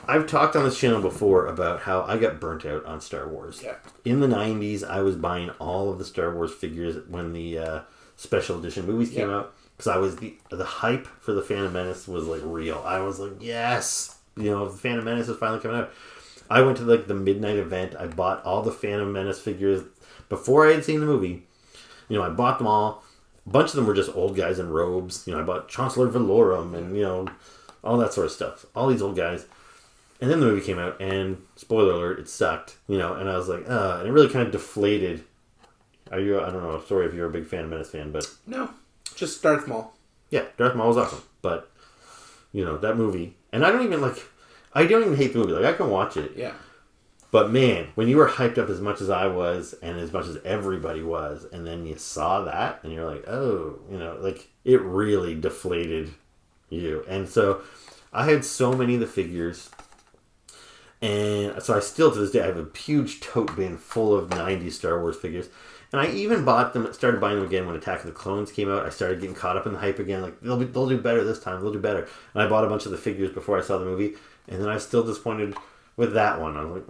I've talked on this channel before about how I got burnt out on Star Wars. Yeah. In the 90s, I was buying all of the Star Wars figures when the special edition movies came out. Because I was the hype for the Phantom Menace was like real. I was like, yes! The Phantom Menace is finally coming out. I went to like the midnight event. I bought all the Phantom Menace figures before I had seen the movie. I bought them all. A bunch of them were just old guys in robes. I bought Chancellor Valorum and, all that sort of stuff. All these old guys. And then the movie came out, and spoiler alert, it sucked. And I was like, and it really kind of deflated. I don't know, sorry if you're a big Phantom Menace fan, but... No, just Darth Maul. Yeah, Darth Maul was awesome. But, that movie... And I don't even hate the movie. Like, I can watch it. Yeah. But, man, when you were hyped up as much as I was, and as much as everybody was, and then you saw that, and you're like, oh, it really deflated you. And so, I had so many of the figures... And so I still, to this day, I have a huge tote bin full of 90s Star Wars figures. And I even started buying them again when Attack of the Clones came out. I started getting caught up in the hype again. Like, they'll do better this time. They'll do better. And I bought a bunch of the figures before I saw the movie. And then I was still disappointed with that one. I was like,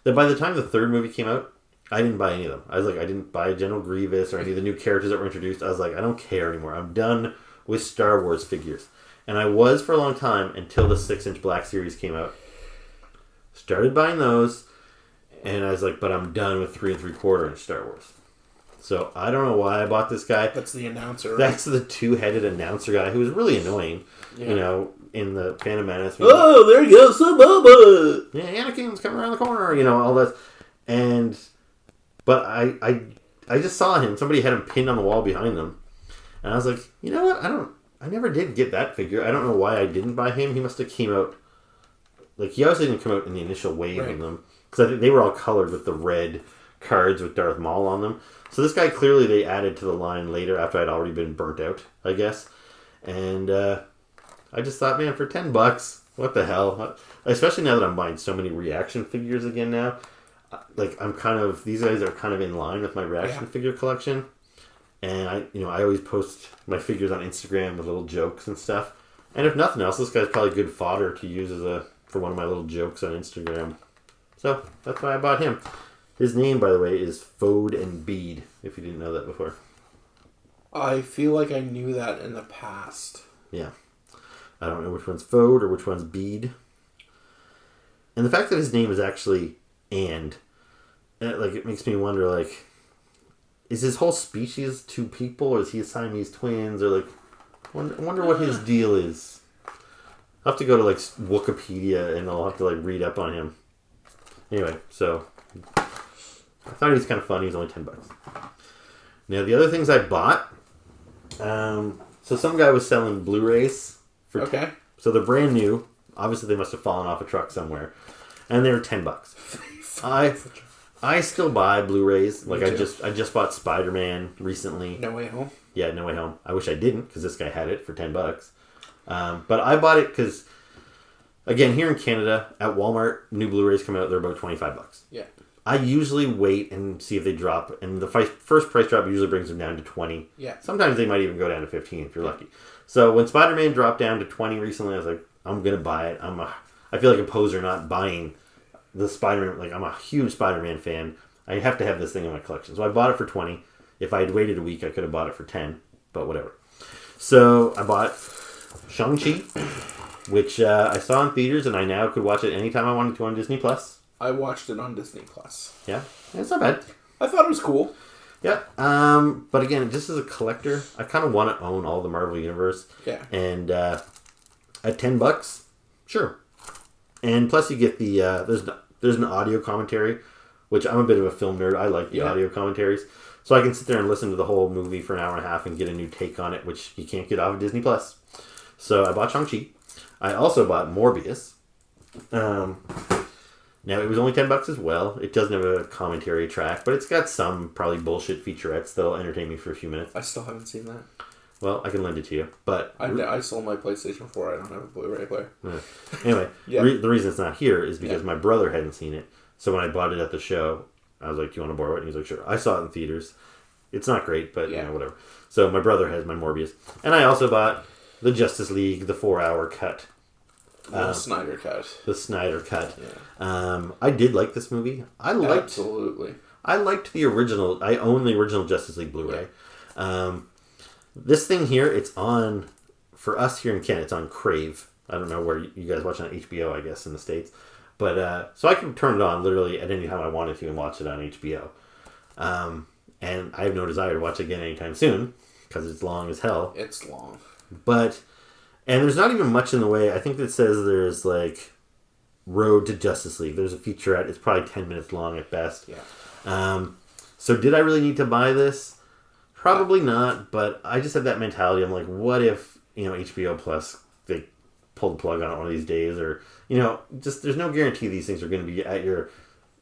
Then by the time the third movie came out, I didn't buy any of them. I was like, I didn't buy General Grievous or any of the new characters that were introduced. I was like, I don't care anymore. I'm done with Star Wars figures. And I was for a long time until the 6-inch Black Series came out. Started buying those, and I was like, but I'm done with 3 3/4 inch Star Wars. So I don't know why I bought this guy. That's the announcer. Right? That's the two-headed announcer guy who was really annoying. Yeah. You know, in the Phantom Menace. Oh, there goes the Bubba! Yeah, Anakin's coming around the corner. You know, all that. But I just saw him. Somebody had him pinned on the wall behind them. And I was like, you know what? I never did get that figure. I don't know why I didn't buy him. He must have came out... Like, he obviously didn't come out in the initial wave of them. Because I think they were all colored with the red cards with Darth Maul on them. So this guy, clearly, they added to the line later after I'd already been burnt out, I guess. And I just thought, man, for $10, what the hell? Especially now that I'm buying so many reaction figures again now. Like, these guys are kind of in line with my reaction figure collection. And I always post my figures on Instagram with little jokes and stuff. And if nothing else, this guy's probably good fodder to use for one of my little jokes on Instagram. So that's why I bought him. His name, by the way, is Fode and Bead, if you didn't know that before. I feel like I knew that in the past. Yeah. I don't know which one's Fode or which one's Bead. And the fact that his name is actually it makes me wonder, like, is his whole species two people, or is he a Siamese twins, or, like, I wonder what his deal is. I'll have to go to, like, Wikipedia, and I'll have to, like, read up on him. Anyway, so... I thought he was kind of funny. He's only $10. Now, the other things I bought... so some guy was selling Blu-rays. So they're brand new. Obviously, they must have fallen off a truck somewhere. And they were $10. I still buy Blu-rays. Like, I just bought Spider-Man recently. No Way Home? Yeah, No Way Home. I wish I didn't, because this guy had it for $10. But I bought it because, again, here in Canada, at Walmart, new Blu-rays come out, they're about $25. Yeah. I usually wait and see if they drop, and the first price drop usually brings them down to $20. Yeah. Sometimes they might even go down to $15 if you're lucky. So when Spider-Man dropped down to $20 recently, I was like, I'm going to buy it. I feel like a poser not buying the Spider-Man. Like, I'm a huge Spider-Man fan. I have to have this thing in my collection. So I bought it for $20. If I had waited a week, I could have bought it for $10, but whatever. So I bought Shang-Chi, which I saw in theaters, and I now could watch it anytime I wanted to on Disney+. I watched it on Disney+. Yeah, it's not bad. I thought it was cool. Yeah, but again, just as a collector, I kind of want to own all the Marvel Universe. Yeah. And at $10, sure. And plus you get the, there's an audio commentary, which I'm a bit of a film nerd. I like the audio commentaries. So I can sit there and listen to the whole movie for an hour and a half and get a new take on it, which you can't get off of Disney+. So I bought Shang-Chi. I also bought Morbius. Now, it was only $10 as well. It doesn't have a commentary track, but it's got some probably bullshit featurettes that'll entertain me for a few minutes. I still haven't seen that. Well, I can lend it to you, but... I sold my PlayStation 4. I don't have a Blu-ray player. Anyway, the reason it's not here is because my brother hadn't seen it. So when I bought it at the show, I was like, do you want to borrow it? And he's like, sure. I saw it in theaters. It's not great, but whatever. So my brother has my Morbius. And I also bought the Justice League, the 4-hour cut. The Snyder Cut. The Snyder Cut. Yeah. I did like this movie. Absolutely. I liked the original. I own the original Justice League Blu-ray. Yeah. This thing here, it's on, for us here in Canada, it's on Crave. I don't know where you guys watch it on HBO, I guess, in the States. But, so I can turn it on literally at any time I wanted to and watch it on HBO. And I have no desire to watch it again anytime soon, because it's long as hell. It's long. And there's not even much in the way. I think it says there's, like, Road to Justice League. There's a featurette. It's probably 10 minutes long at best. Yeah. So did I really need to buy this? Probably not, but I just have that mentality. I'm like, what if, HBO Plus, they pull the plug on it one of these days? Or, just there's no guarantee these things are going to be at your,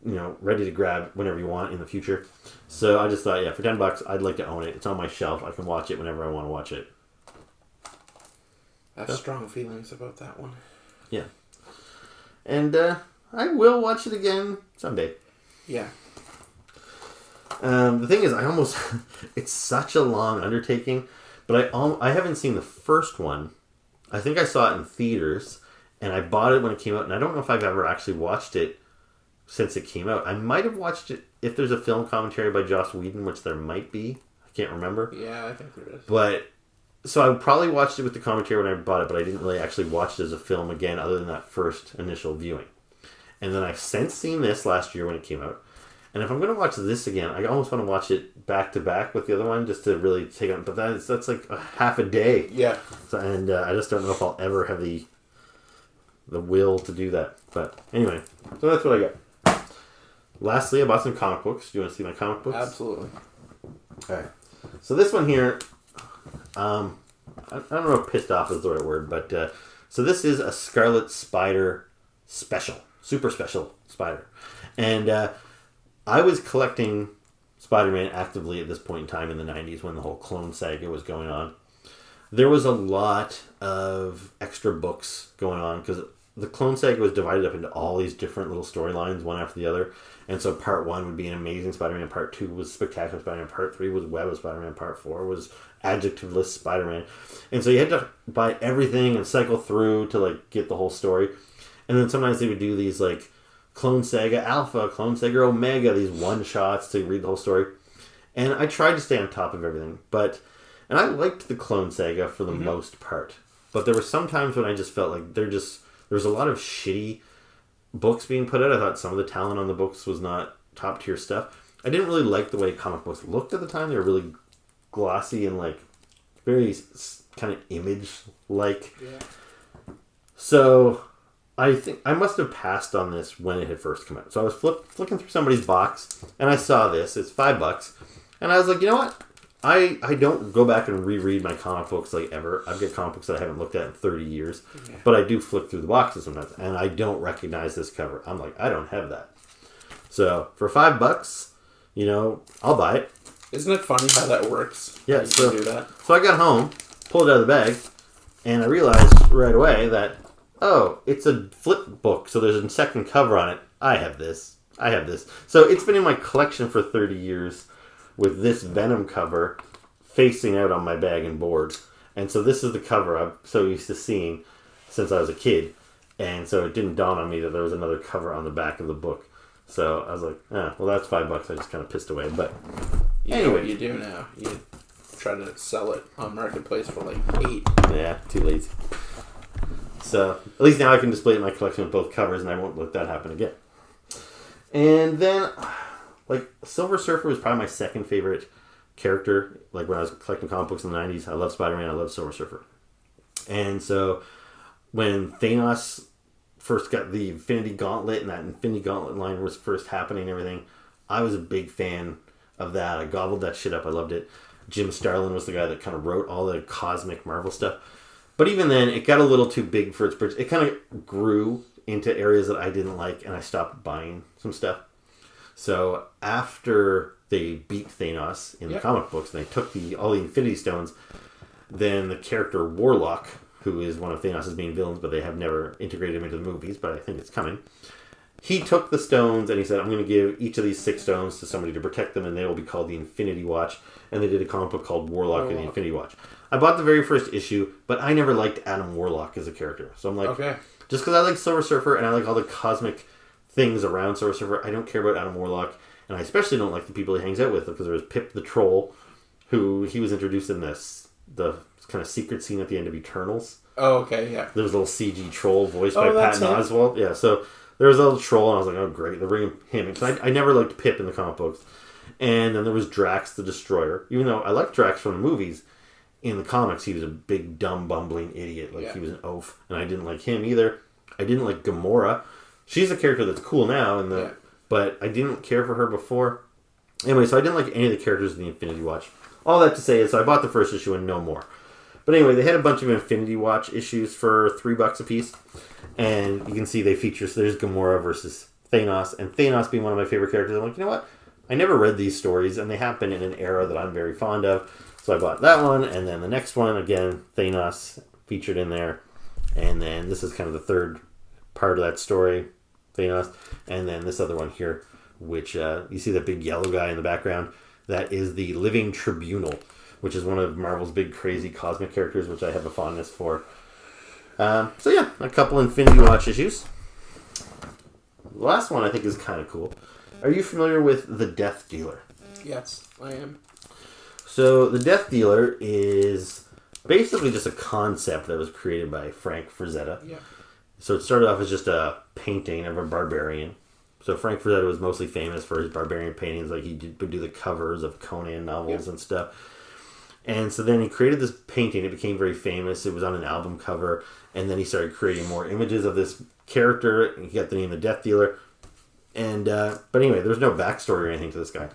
ready to grab whenever you want in the future. So I just thought, for $10, I'd like to own it. It's on my shelf. I can watch it whenever I want to watch it. I have strong feelings about that one. Yeah. And I will watch it again someday. Yeah. The thing is, it's such a long undertaking, but I haven't seen the first one. I think I saw it in theaters, and I bought it when it came out, and I don't know if I've ever actually watched it since it came out. I might have watched it if there's a film commentary by Joss Whedon, which there might be. I can't remember. Yeah, I think there is. But... So I probably watched it with the commentary when I bought it, but I didn't really actually watch it as a film again other than that first initial viewing. And then I've since seen this last year when it came out. And if I'm going to watch this again, I almost want to watch it back to back with the other one just to really take on. But that's like a half a day. Yeah. So, and I just don't know if I'll ever have the will to do that. But anyway, so that's what I got. Lastly, I bought some comic books. Do you want to see my comic books? Absolutely. All right. So this one here, I don't know if pissed off is the right word, but so this is a Scarlet Spider special, super special Spider. And I was collecting Spider-Man actively at this point in time in the 90s when the whole clone saga was going on. There was a lot of extra books going on because the clone saga was divided up into all these different little storylines, one after the other. And so part 1 would be an Amazing Spider-Man, part 2 was Spectacular Spider-Man, part 3 was Web of Spider-Man, part 4 was Adjectiveless Spider-Man. And so you had to buy everything and cycle through to like get the whole story. And then sometimes they would do these like Clone Saga Alpha, Clone Saga Omega, these one-shots to read the whole story. And I tried to stay on top of everything. And I liked the Clone Saga for the most part. But there were some times when I just felt like there was a lot of shitty books being put out. I thought some of the talent on the books was not top tier stuff. I didn't really like the way comic books looked at the time. They were really glossy and like very kind of image like. Yeah. So I think I must have passed on this when it had first come out. So I was flicking through somebody's box and I saw this. It's $5, and I was like, you know what? I don't go back and reread my comic books like ever. I've got comic books that I haven't looked at in 30 years. Yeah. But I do flick through the boxes sometimes. And I don't recognize this cover. I'm like, I don't have that. So for $5, I'll buy it. Isn't it funny how that works? Yeah, so, do that? So I got home, pulled it out of the bag, and I realized right away that, oh, it's a flip book. So there's a second cover on it. I have this. So it's been in my collection for 30 years. With this Venom cover facing out on my bag and board. And so this is the cover I'm so used to seeing since I was a kid. And so it didn't dawn on me that there was another cover on the back of the book. So I was like, well, that's $5. I just kind of pissed away. But anyway. Know what you do now. You try to sell it on Marketplace for like $8. Yeah, too lazy. So at least now I can display it in my collection with both covers and I won't let that happen again. And then... like, Silver Surfer was probably my second favorite character. Like, when I was collecting comic books in the 90s, I loved Spider-Man, I loved Silver Surfer. And so, when Thanos first got the Infinity Gauntlet, and that Infinity Gauntlet line was first happening and everything, I was a big fan of that. I gobbled that shit up, I loved it. Jim Starlin was the guy that kind of wrote all the cosmic Marvel stuff. But even then, it got a little too big for its bridge. It kind of grew into areas that I didn't like, and I stopped buying some stuff. So after they beat Thanos in the comic books and they took all the Infinity Stones, then the character Warlock, who is one of Thanos' main villains, but they have never integrated him into the movies, but I think it's coming. He took the stones and he said, I'm going to give each of these 6 stones to somebody to protect them, and they will be called the Infinity Watch. And they did a comic book called Warlock and the Infinity Watch. I bought the very first issue, but I never liked Adam Warlock as a character. So I'm like, just because I like Silver Surfer and I like all the cosmic things around Silver Surfer, I don't care about Adam Warlock, and I especially don't like the people he hangs out with, because there was Pip the Troll, who he was introduced in the kind of secret scene at the end of Eternals. Oh, okay, yeah. There was a little CG troll voiced by Patton Oswalt. Yeah, so there was a little troll, and I was like, oh great, they're bringing him in. Because I never liked Pip in the comic books. And then there was Drax the Destroyer. Even though I liked Drax from the movies, in the comics he was a big, dumb, bumbling idiot. He was an oaf, and I didn't like him either. I didn't like Gamora. She's a character that's cool now, but I didn't care for her before. Anyway, so I didn't like any of the characters in the Infinity Watch. All that to say is, so I bought the first issue and no more. But anyway, they had a bunch of Infinity Watch issues for $3 a piece. And you can see they feature, so there's Gamora versus Thanos. And Thanos being one of my favorite characters, I'm like, you know what? I never read these stories, and they happen in an era that I'm very fond of. So I bought that one, and then the next one, again, Thanos featured in there. And then this is kind of the third part of that story. Thanos, and then this other one here, which you see that big yellow guy in the background. That is the Living Tribunal, which is one of Marvel's big crazy cosmic characters, which I have a fondness for. So yeah, a couple Infinity Watch issues. The last one I think is kind of cool. Are you familiar with The Death Dealer? Yes, I am. So The Death Dealer is basically just a concept that was created by Frank Frazetta. Yeah. So it started off as just a painting of a barbarian. So Frank Frazetta was mostly famous for his barbarian paintings. Like, would do the covers of Conan novels and stuff. And so then he created this painting. It became very famous. It was on an album cover. And then he started creating more images of this character. And he got the name the Death Dealer. And but anyway, there's no backstory or anything to this guy.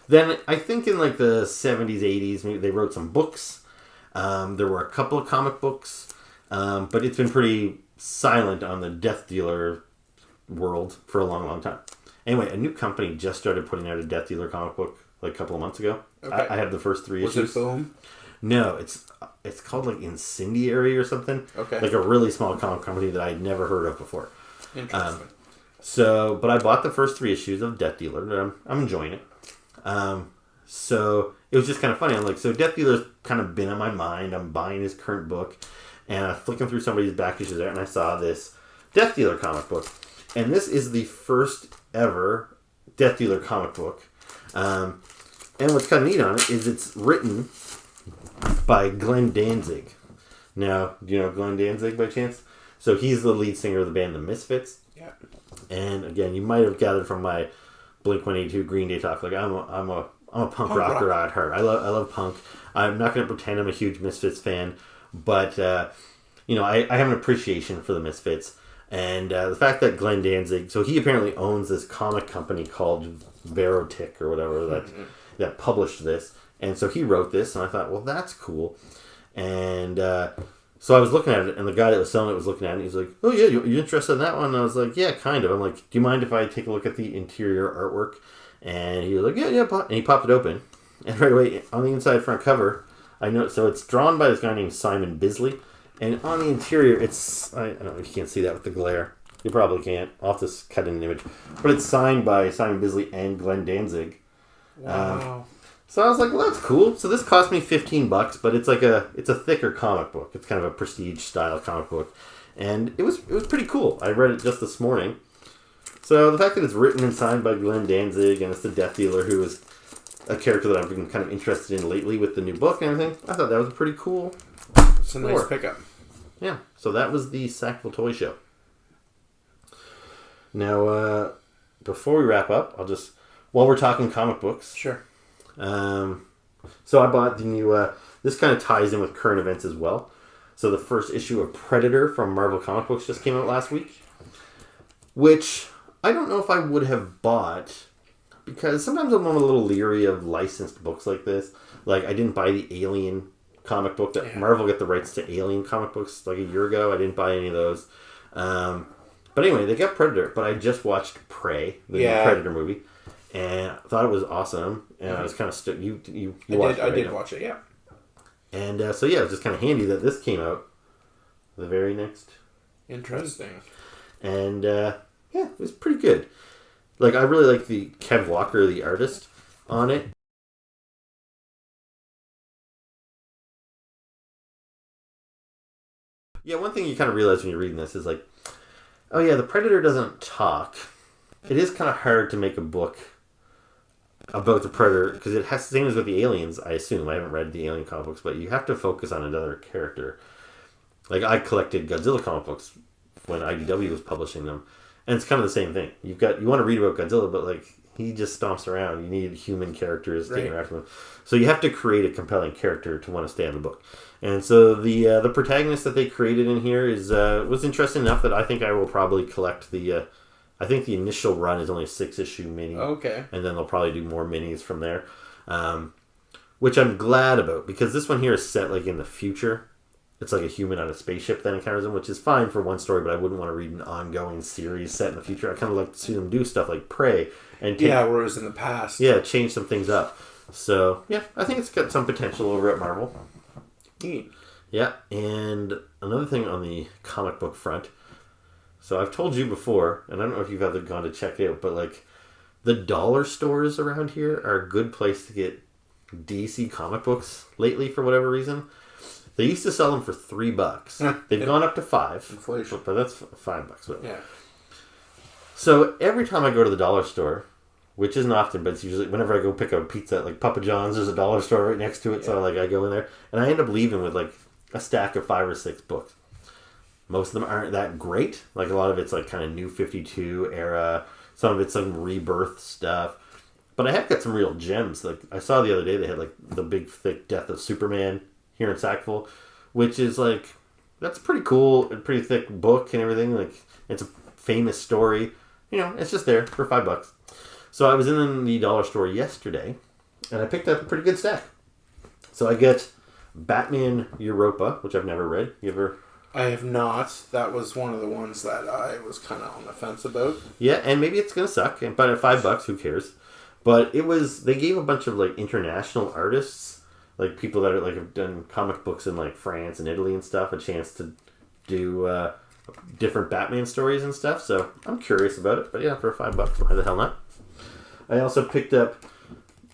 Then I think in like the 70s, 80s, maybe they wrote some books. There were a couple of comic books. But it's been pretty silent on the Death Dealer world for a long, long time. Anyway, a new company just started putting out a Death Dealer comic book like a couple of months ago. Okay. I have the first 3 issues. Was it Boom? No, it's called like Incendiary or something. Okay. Like a really small comic company that I'd never heard of before. Interesting. But I bought the first 3 issues of Death Dealer, and I'm enjoying it. So it was just kind of funny. I'm like, so Death Dealer's kind of been on my mind. I'm buying his current book, and I'm flicking through somebody's back issues there, and I saw this Death Dealer comic book. And this is the first ever Death Dealer comic book. And what's kind of neat on it is it's written by Glenn Danzig. Now, do you know Glenn Danzig by chance? So he's the lead singer of the band The Misfits. Yeah. And again, you might have gathered from my Blink-182 Green Day talk, like I'm a punk rocker at heart. I love punk. I'm not going to pretend I'm a huge Misfits fan, but I have an appreciation for the Misfits. And the fact that Glenn Danzig, so he apparently owns this comic company called Verotic or whatever that published this. And so he wrote this, and I thought, well, that's cool. And so I was looking at it, and the guy that was selling it was looking at it, and he's like, oh, yeah, you're interested in that one? And I was like, yeah, kind of. I'm like, do you mind if I take a look at the interior artwork? And he was like, yeah, and he popped it open. And right away, on the inside front cover, I know, so it's drawn by this guy named Simon Bisley. And on the interior, it's, I don't know if you can't see that with the glare. You probably can't. I'll have to cut in an image. But it's signed by Simon Bisley and Glenn Danzig. Wow. So I was like, well, that's cool. So this cost me $15, but it's a thicker comic book. It's kind of a prestige style comic book. And it was pretty cool. I read it just this morning. So the fact that it's written and signed by Glenn Danzig, and it's the Death Dealer, who is a character that I've been kind of interested in lately with the new book and everything, I thought that was a pretty cool It's a nice pickup. Yeah, so that was the Sackville Toy Show. Now, before we wrap up, while we're talking comic books. Sure. So I bought the new, this kind of ties in with current events as well. So the first issue of Predator from Marvel Comic Books just came out last week. Which, I don't know if I would have bought, because sometimes I'm a little leery of licensed books like this. Like, I didn't buy the Alien comic book that Marvel got the rights to Alien comic books like a year ago. I didn't buy any of those. But anyway, they got Predator, but I just watched Prey, the new Predator movie, and I thought it was awesome. And I was kind of you watched it, right? I did watch it, yeah. And so yeah, it was just kind of handy that this came out the very next. Interesting. And yeah, it was pretty good. Like, I really like the Kev Walker, the artist, on it. Yeah, one thing you kind of realize when you're reading this is like, oh yeah, the Predator doesn't talk. It is kind of hard to make a book about the Predator, because it has the same as with the Aliens, I assume. I haven't read the Alien comic books, but you have to focus on another character. Like, I collected Godzilla comic books when IDW was publishing them, and it's kind of the same thing. You want to read about Godzilla, but like, he just stomps around. You need human characters to interact with him. So you have to create a compelling character to want to stay on the book. And so the protagonist that they created in here was interesting enough that I think I will probably collect the. I think the initial run is only a 6-issue mini. Okay. And then they'll probably do more minis from there, which I'm glad about, because this one here is set like in the future. It's like a human on a spaceship that encounters them, which is fine for one story, but I wouldn't want to read an ongoing series set in the future. I kind of like to see them do stuff like Prey and whereas in the past, change some things up. So yeah, I think it's got some potential over at Marvel. Neat. Yeah, and another thing on the comic book front. So I've told you before, and I don't know if you've ever gone to check it out, but like the dollar stores around here are a good place to get DC comic books lately for whatever reason. They used to sell them for $3. They've gone up to $5. Inflation. But that's $5. Whatever. Yeah. So every time I go to the dollar store, which isn't often, but it's usually whenever I go pick up a pizza at like Papa John's, there's a dollar store right next to it. So like I go in there and I end up leaving with like a stack of 5 or 6 books. Most of them aren't that great. Like, a lot of it's like kind of New 52 era. Some of it's some Rebirth stuff. But I have got some real gems. Like, I saw the other day they had like the big thick Death of Superman here in Sackville, which is like, that's pretty cool and pretty thick book and everything. Like, it's a famous story. You know, it's just there for $5. So I was in the dollar store yesterday and I picked up a pretty good stack. So I get Batman Europa, which I've never read. You ever? I have not. That was one of the ones that I was kind of on the fence about. Yeah, and maybe it's gonna suck, but at $5, who cares? But it was, they gave a bunch of like international artists, like people that are like have done comic books in like France and Italy and stuff, a chance to do different Batman stories and stuff. So I'm curious about it. But yeah, for $5, why the hell not? I also picked up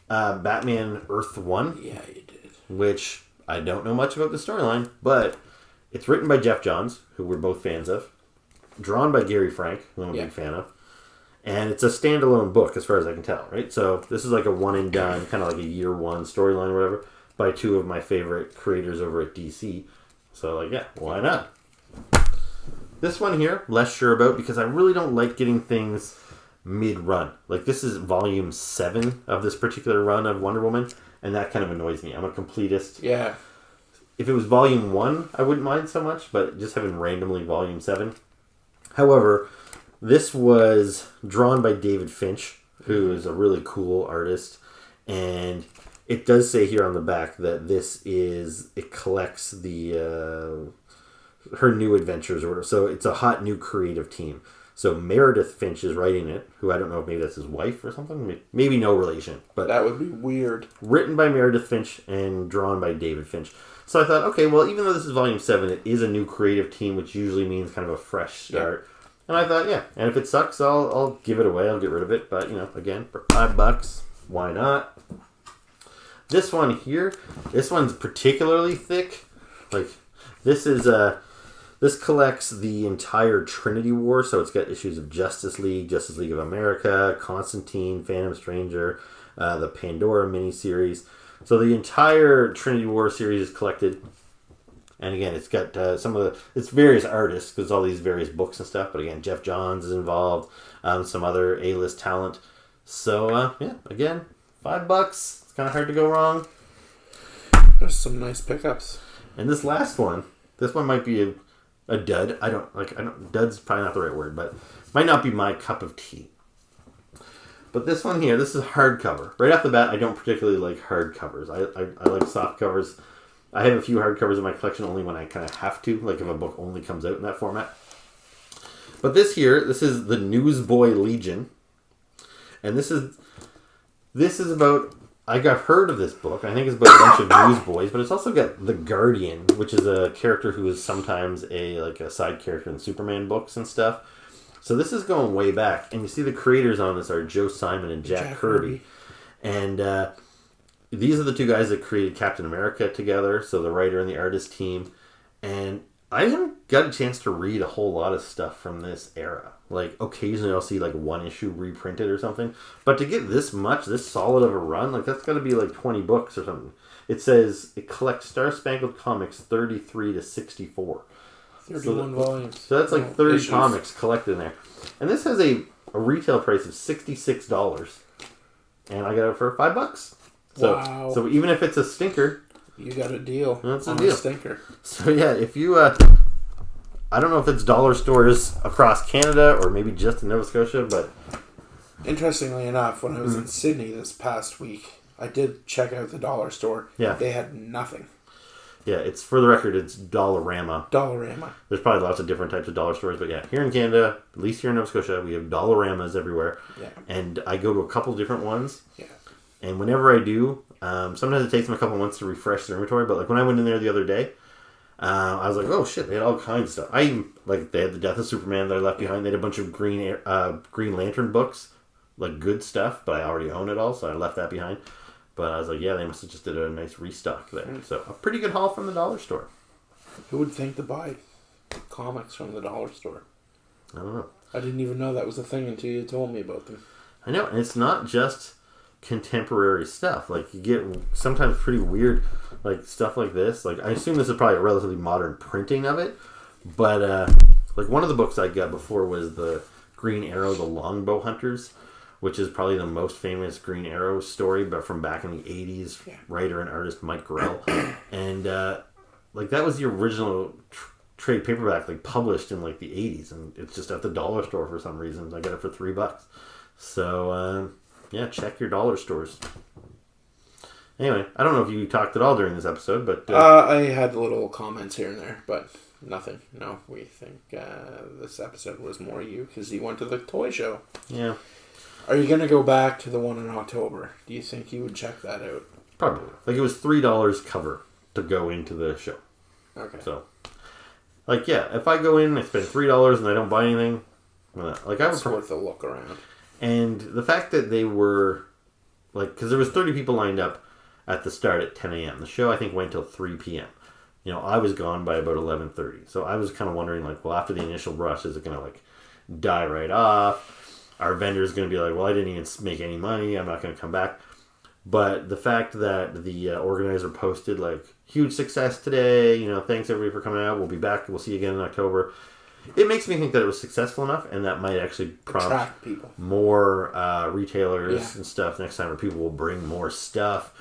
Batman Earth 1. Yeah, you did. Which I don't know much about the storyline, but it's written by Jeff Johns, who we're both fans of. Drawn by Gary Frank, who I'm a big fan of. And it's a standalone book, as far as I can tell, right? So this is like a one and done, kind of like a year one storyline or whatever, by two of my favorite creators over at DC. So, like, yeah, why not? This one here, less sure about, because I really don't like getting things mid-run. Like, this is volume 7 of this particular run of Wonder Woman, and that kind of annoys me. I'm a completist. Yeah. If it was volume 1, I wouldn't mind so much, but just having randomly volume 7. However, this was drawn by David Finch, who is a really cool artist, and it does say here on the back that it collects the her new adventures or whatever. So it's a hot new creative team. So Meredith Finch is writing it, who I don't know if maybe that's his wife or something. Maybe no relation. But that would be weird. Written by Meredith Finch and drawn by David Finch. So I thought, okay, well, even though this is volume 7, it is a new creative team, which usually means kind of a fresh start. Yeah. And I thought, yeah, and if it sucks, I'll give it away. I'll get rid of it. But, you know, again, for $5, why not? This one here, this one's particularly thick. Like, this is this collects the entire Trinity War, so it's got issues of Justice League of America, Constantine, Phantom Stranger, the Pandora miniseries. So the entire Trinity War series is collected. And again, it's got it's various artists, because all these various books and stuff. But again, Jeff Johns is involved, some other A-list talent. So, yeah, again, $5. It's kind of hard to go wrong. There's some nice pickups. And this last one, might be a dud. Dud's probably not the right word, but might not be my cup of tea. But this one here, this is hardcover. Right off the bat, I don't particularly like hardcovers. I like soft covers. I have a few hardcovers in my collection only when I kind of have to, like if a book only comes out in that format. But this is the Newsboy Legion. And this is about, I got heard of this book. I think it's about a bunch of newsboys, but it's also got The Guardian, which is a character who is sometimes a side character in Superman books and stuff. So this is going way back. And you see the creators on this are Joe Simon and Jack Kirby. And these are the two guys that created Captain America together, so the writer and the artist team. And I haven't got a chance to read a whole lot of stuff from this era. Like, occasionally I'll see, like, one issue reprinted or something. But to get this solid of a run, like, that's got to be, like, 20 books or something. It says it collects Star Spangled Comics 33 to 64. 31 volumes. So that's, like, 30 issues. comics collected in there. And this has a retail price of $66. And I got it for $5. Wow. So even if it's a stinker, you got a deal. That's on a deal. A stinker. So yeah, if you, I don't know if it's dollar stores across Canada or maybe just in Nova Scotia, but interestingly enough, when I was in Sydney this past week, I did check out the dollar store. Yeah. They had nothing. Yeah, it's, for the record, it's Dollarama. Dollarama. There's probably lots of different types of dollar stores, but yeah, here in Canada, at least here in Nova Scotia, we have Dollaramas everywhere. Yeah. And I go to a couple different ones. Yeah. And whenever I do, sometimes it takes them a couple months to refresh their inventory, but like when I went in there the other day, I was like, oh shit, they had all kinds of stuff. They had the Death of Superman that I left behind. They had a bunch of Green Lantern books, like good stuff, but I already own it all, so I left that behind. But I was like, yeah, they must have just did a nice restock there. So a pretty good haul from the dollar store. Who would think to buy comics from the dollar store? I don't know. I didn't even know that was a thing until you told me about them. I know, and it's not just contemporary stuff. Like, you get sometimes pretty weird, like, stuff like this. Like, I assume this is probably a relatively modern printing of it, But, like, one of the books I got before was the Green Arrow, the Longbow Hunters, which is probably the most famous Green Arrow story, but from back in the 80s, writer and artist Mike Grell. And, like, that was the original trade paperback, like, published in, like, the 80s, and it's just at the dollar store for some reason. I got it for $3. So, yeah, check your dollar stores. Anyway, I don't know if you talked at all during this episode, but... I had little comments here and there, but nothing. No, we think this episode was more you, because you went to the toy show. Yeah. Are you going to go back to the one in October? Do you think you would check that out? Probably. Like, it was $3 cover to go into the show. Okay. So, like, yeah, if I go in, I spend $3 and I don't buy anything, like, I would... It's worth a look around. And the fact that they were, like, because there was 30 people lined up at the start at 10 a.m. The show, I think, went till 3 p.m. You know, I was gone by about 11:30. So I was kind of wondering, like, well, after the initial rush, is it going to, like, die right off? Our vendor's going to be like, well, I didn't even make any money. I'm not going to come back. But the fact that the organizer posted, like, huge success today, you know, thanks everybody for coming out. We'll be back. We'll see you again in October. It makes me think that it was successful enough, and that might actually prompt people. More retailers and stuff next time, where people will bring more stuff.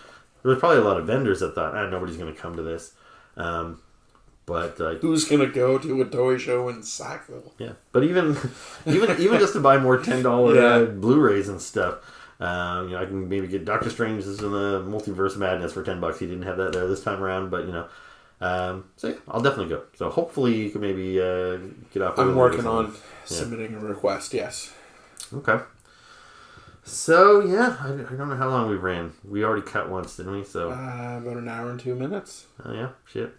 There was probably a lot of vendors that thought, nobody's going to come to this. But who's going to go to a toy show in Sackville? Yeah, but even just to buy more $10 Blu-rays and stuff, you know, I can maybe get Doctor Strange's in the Multiverse Madness for $10. He didn't have that there this time around, but you know. So yeah, I'll definitely go. So hopefully you can maybe get off. I'm working on submitting a request. Yes. Okay. So yeah, I don't know how long we ran. We already cut once, didn't we? So about an hour and 2 minutes. Oh yeah, shit.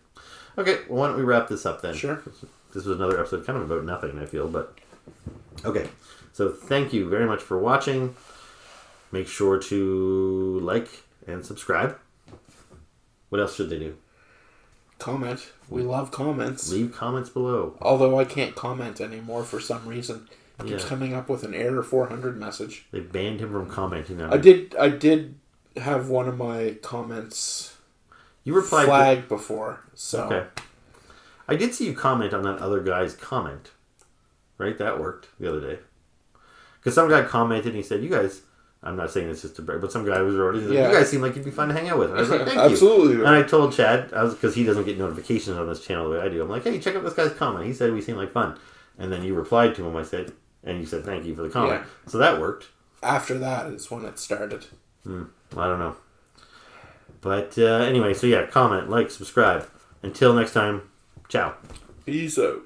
Okay, well, why don't we wrap this up then? Sure. This was another episode, kind of about nothing, I feel, but okay. So thank you very much for watching. Make sure to like and subscribe. What else should they do? Comment. We love comments. Leave comments below. Although I can't comment anymore for some reason. It keeps coming up with an error 400 message. They banned him from commenting on I did have one of my comments you replied flagged before. So okay. I did see you comment on that other guy's comment. Right? That worked the other day. Because some guy commented and he said, you guys... I'm not saying this just to brag, but some guy was already like, you guys seem like you'd be fun to hang out with. And I was like, thank Absolutely. you. And I told Chad, because he doesn't get notifications on this channel the way I do. I'm like, hey, check out this guy's comment. He said we seem like fun. And then you replied to him, and you said thank you for the comment. Yeah. So that worked. After that is when it started. I don't know. But anyway, so yeah, comment, like, subscribe. Until next time, ciao. Peace out.